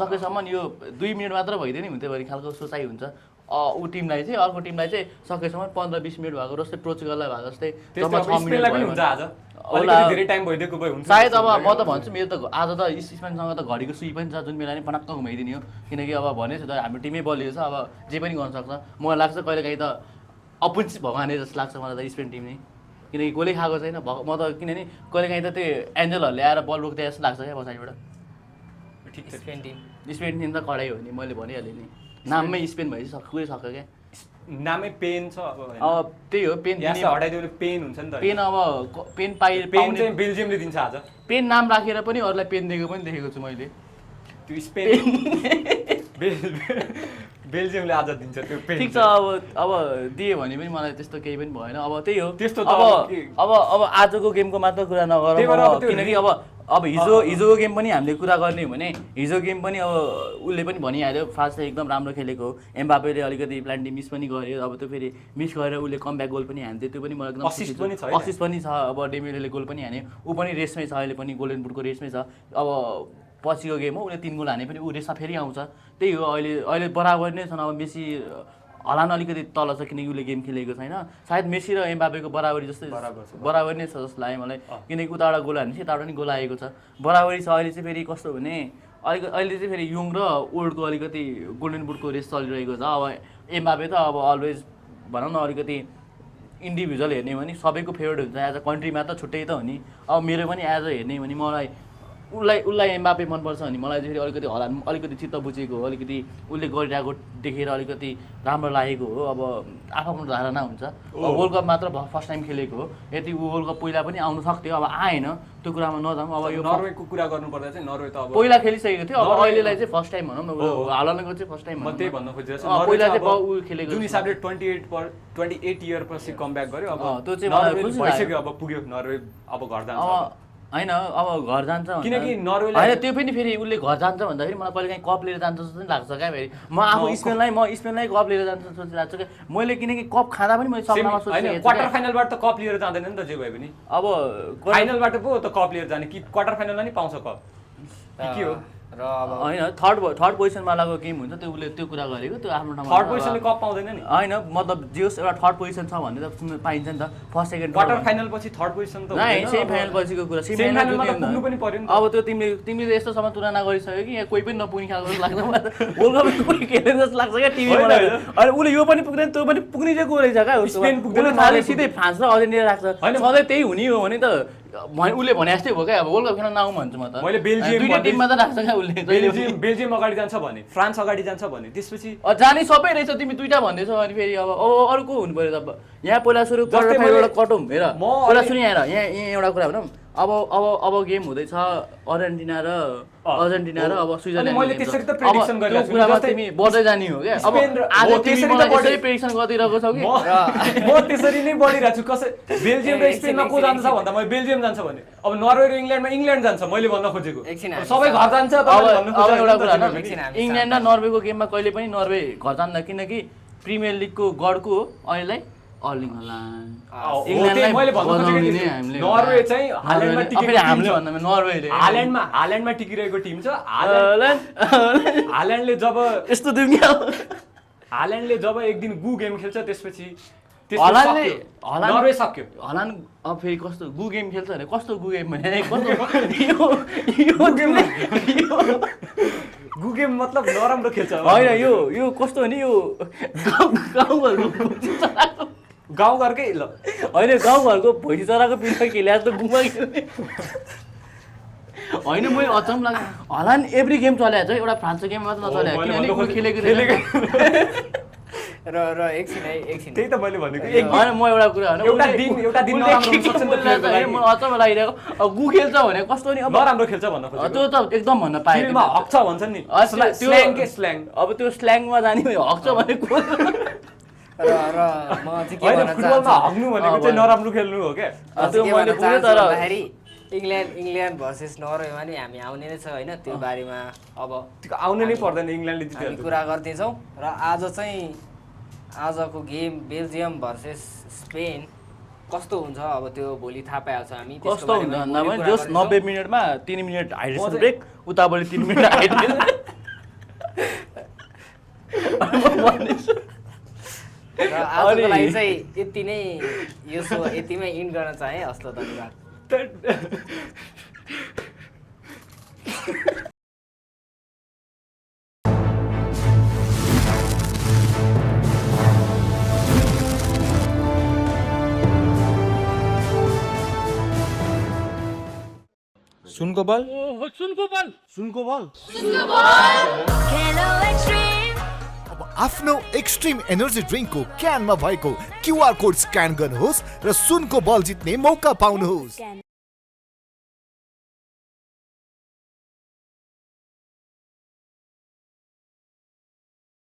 सकेसम्म यो 2 मिनट मात्र भइदियो नि हुन्थ्यो भन्ने खालको सोचाइ हुन्छ ऊ टिमलाई चाहिँ अर्को टिमलाई चाहिँ सकेसम्म 15-20 मिनट भएको जस्तै पोर्चुगललाई भएको जस्तै जम्मा 6 मिनट स्पेनलाई पनि भयो हुन्छ भने आज अलिकति धेरै टाइम भइदिएको भए हुन्छ सायद अब म त भन्छु मेरो त आज त स्पेनसँग त घडीको सुई पनि छ जुन बेला नै पटक्क घुमाइदिने हो किनकि अब भनेछु त हाम्रो टिमै बलियो छ अब जे पनि गर्न सक्छ मलाई लाग्छ कहिलेकाहीँ त अपुन्सित भगवाने जस्तो लाग्छ मलाई त स्पेन टिम नै किनकि गोलै खाएको छैन म त किनभने कहिलेकाहीँ त त्यो एन्जलहरूले आएर बल रोक्दै जस्तो लाग्छ क्या पछाडिबाट ठिक छ स्पेन टिम स्पेन टिम त कडै हो नि मैले भनिहालेँ नि नाममै स्पेन भएपछि पुरै सक्यो क्या नामै पेन छ अब अब त्यही हो पेन यहाँ दिने हटाइदियो भने पेन हुन्छ नि त पेन अब पेन पेन पाउने चाहिँ बेल्जियमले दिन्छ आज पेन नाम राखेर पनि अरूलाई पेन दिएको पनि देखेको छु मैले त्यो स्पेन बेल्जियमले आज दिन्छ त्यो पेन ठिक छ अब दियो भने पनि मलाई त्यस्तो केही पनि भएन अब त्यही हो त्यस्तो त अब आजको गेमको मात्र कुरा नगरौँ किनकि अब हिजोको गेम पनि हामीले कुरा गर्ने हो भने हिजो गेम पनि अब उसले पनि भनिहाल्यो फ्रान्स चाहिँ एकदम राम्रो खेलेको हो एम्बापेले अलिकति प्लान्टी मिस पनि गर्यो अब त्यो फेरि मिस गरेर उसले कमब्याक गोल पनि हान्थ्यो त्यो पनि मलाई एकदम असिस्ट पनि छ अब डेमिलले गोल पनि हान्यो ऊ पनि रेसमै छ अहिले पनि गोल्डन बुटको रेसमै छ अब पछिको गेम हो उसले 3 गोल हाने पनि ऊ रेसमा फेरि आउँछ त्यही हो अहिले बराबर नै छन् अब मेसी हलान अलिकति तल छ किनकि उसले गेम खेलेको छैन सायद मेसी र एम्बापेको बराबरी जस्तै बराबर नै छ जस्तो लाग्यो मलाई किनकि उताबाट गोल हानेपछि यताबाट पनि गोल आएको छ बराबरी छ अहिले चाहिँ फेरि कस्तो भने अहिले चाहिँ फेरि यङ र ओल्डको अलिकति गोल्डन बुटको रेस चलिरहेको छ अब एम्बापे त अब अलवेज भनौँ न अलिकति इन्डिभिजुअल हेर्ने हो भने सबैको फेभरेट हुन्छ एज अ कन्ट्रीमा त छुट्टै त हो नि अब मेरो पनि एज अ हेर्ने हो भने मलाई उसलाई एम्बापे मनपर्छ भने मलाई चाहिँ फेरि अलिकति हलान अलिकति चित्त बुझेको हो अलिकति उसले गरिरहेको देखेर अलिकति राम्रो लागेको हो अब आफ्नो धारणा हुन्छ वर्ल्ड कप मात्र फर्स्ट टाइम खेलेको हो यदि ऊ वर्ल्ड कप पहिला पनि आउनु सक्थ्यो अब आएन त्यो कुरामा नजाउँ अब यो नर्वेको कुरा गर्नुपर्दा चाहिँ नर्वे त अब पहिला खेलिसकेको थियो अब अहिलेलाई चाहिँ फर्स्ट टाइम भनौँ न हालनको चाहिँ फर्स्ट टाइम म त्यही भन्न खोजिरहेको छु पहिला चाहिँ ऊ खेलेको जुन हिसाबले 28 इयर पछि कमब्याक गर्यो अब त्यो चाहिँ मलाई खुसी भइसक्यो अब पुग्यो नर्वे अब घर जान्छ होइन अब घर जान्छ किनकि नर्वेले होइन त्यो पनि फेरि उसले घर जान्छ भन्दाखेरि मलाई कहिले काहीँ कप लिएर जान्छ जस्तो पनि लाग्छ क्या फेरि म आफू स्पेनलाई कप लिएर जान्छ जस्तो लाग्छ क्या मैले किनकि कप खाँदा पनि मैले सपनामा सोचेको क्वार्टर फाइनलबाट त कप लिएर जाँदैन नि त जे भए पनि अब फाइनलबाट पो त कप लिएर जाने कि क्वार्टर फाइनलमा नि पाउँछ कप के हो र अब होइन थर्ड पोजिसनमा लागेको गेम हुन्छ त्यो उसले त्यो कुरा गरेको त्यो आफ्नो ठाउँमा थर्ड पोजिसनले कप पाउँदैन नि होइन मतलब जे होस् एउटा थर्ड पोजिसन छ भन्ने त पाइन्छ नि त फर्स्ट सेकेन्ड क्वार्टर फाइनल पछि थर्ड पोजिसन त होइन सेमी फाइनल पछिको कुरा सेमिफाइनलमा त पुग्नु पनि पर्यो नि अब त्यो तिमीले यस्तोसम्म तुलना गरिसक्यो कि यहाँ कोही पनि नपुग्ने खालको जस्तो लाग्छ मलाई वर्ल्ड कप कोही खेल्ने जस्तो लाग्छ क्या टिभीमा अनि उसले यो पनि पुग्दैन त्यो पनि पुग्ने चाहिँ को रहेछ क्या स्पेन पुग्दैन खालि सिधै फ्रान्स र अर्जेन्टिना राख्छ सधैँ त्यही हुने हो भने त उसले भने जस्तै भयो क्या अब वर्ल्ड कप खेल्न नआउँ भन्छु म त मैले बेल्जियम टिममा त राख्छ क्या उसले बेल्जियम अगाडि जान्छ भने फ्रान्स अगाडि जान्छ भने त्यसपछि जाने सबै रहेछ तिमी दुईटा भन्दैछौ अनि फेरि अब अरू को हुनु पर्यो त यहाँ पहिला सुरु क्वार्टर फाइनलबाट कटौँ हेर पहिला सुरु यहाँ यहाँ एउटा कुरा भनौँ अब गेम हुँदैछ अर्जेन्टिना र अब स्विजरल्यान्ड मैले त्यसरी त प्रेडिक्सन गरिरहेको छु कुरामा तिमी बढ्दै जाने हो क्या अब आज तिमी मलाई त्यसरी प्रेडिक्सन गरिरहेको छौ कि म त्यसरी नै बढिरहेको छु कसै बेल्जियम र स्पेनमा को जान्छ भन्दा मैले बेल्जियम जान्छ भने अब नर्वे र इङ्ल्यान्डमा इङ्ल्यान्ड जान्छ मैले भन्न खोजेको सबै घर जान्छ अब एउटा कुरा इङ्ल्यान्ड र नर्वेको गेममा कहिले पनि नर्वे घर जान्न किनकि प्रिमियर लिगको गढको हो अहिलेलाई अर्लिङ हल्यान्ड नर्वे चाहिँ हाल्यान्डमा टिकिरहेको टिम छ हाल्यान्डले जब यस्तो दुनिया हाल्यान्डले जब एक दिन गु गेम खेल्छ त्यसपछि नर्वे सक्यो हल्यान्ड अब फेरि कस्तो गु गेम खेल्छ भने कस्तो गु गेम भने गु गेम मतलब नराम्रो खेल्छ होइन यो कस्तो भने यो गाउँघरकै ल होइन गाउँघरको भैँसी चराको पिल्ला खेले जस्तो गुमा खेल्ने होइन मैले अचम्म लाग्यो हल्यान्ड एभ्री गेम चलाएको छ एउटा फ्रान्सको गेम मात्र नचलाएको किनभने खेलेको र एकछिन त्यही त मैले भनेको होइन म एउटा कुरा एउटा दिन म अचम्म लागिरहेको गु खेल्छ भने कस्तो नि अब नराम्रो खेल्छ भन्न खोजेको त्यो त एकदम भन्न पाएँ हक छ भन्छन् नि स्ल्याङ अब त्यो स्ल्याङमा जाने हक छ भने र म चाहिँ के भन्न चाहन्छु फुटबलमा हग्नु भनेको चाहिँ नराम्रो खेल्नु हो क्या त्यो मैले बुझेँ तर इङ्ल्यान्ड भर्सेस नर्वेमा नि हामी आउने नै छ होइन त्यो बारेमा अब त्यो आउनु नै पर्दैन इङ्ल्यान्डले हामी जित्यो कुरा गर्दैछौँ र आज चाहिँ आजको गेम बेल्जियम भर्सेस स्पेन कस्तो हुन्छ अब त्यो भोलि थाहा पाइहाल्छ हामी त्यसको कस्तो हुन्छ बारेमा भन्दा भोलि पनि कुरा जस गर्नेछौँ। 90 मिनटमा 3 मिनट हाइड्रेसन ब्रेक उताबाट 3 मिनट हाइड्रेसन र आजको लागि चाहिँ यति नै यो सो यतिमै इन्ड गर्न चाहेँ हस् त धन्यवाद सुनको बल Hello Extreme. अब आफ्नो एक्सट्रिम एनर्जी ड्रिङ्कको क्यानमा भएको क्युआर कोड स्क्यान गर्नुहोस् र सुनको बल जित्ने मौका पाउनुहोस्।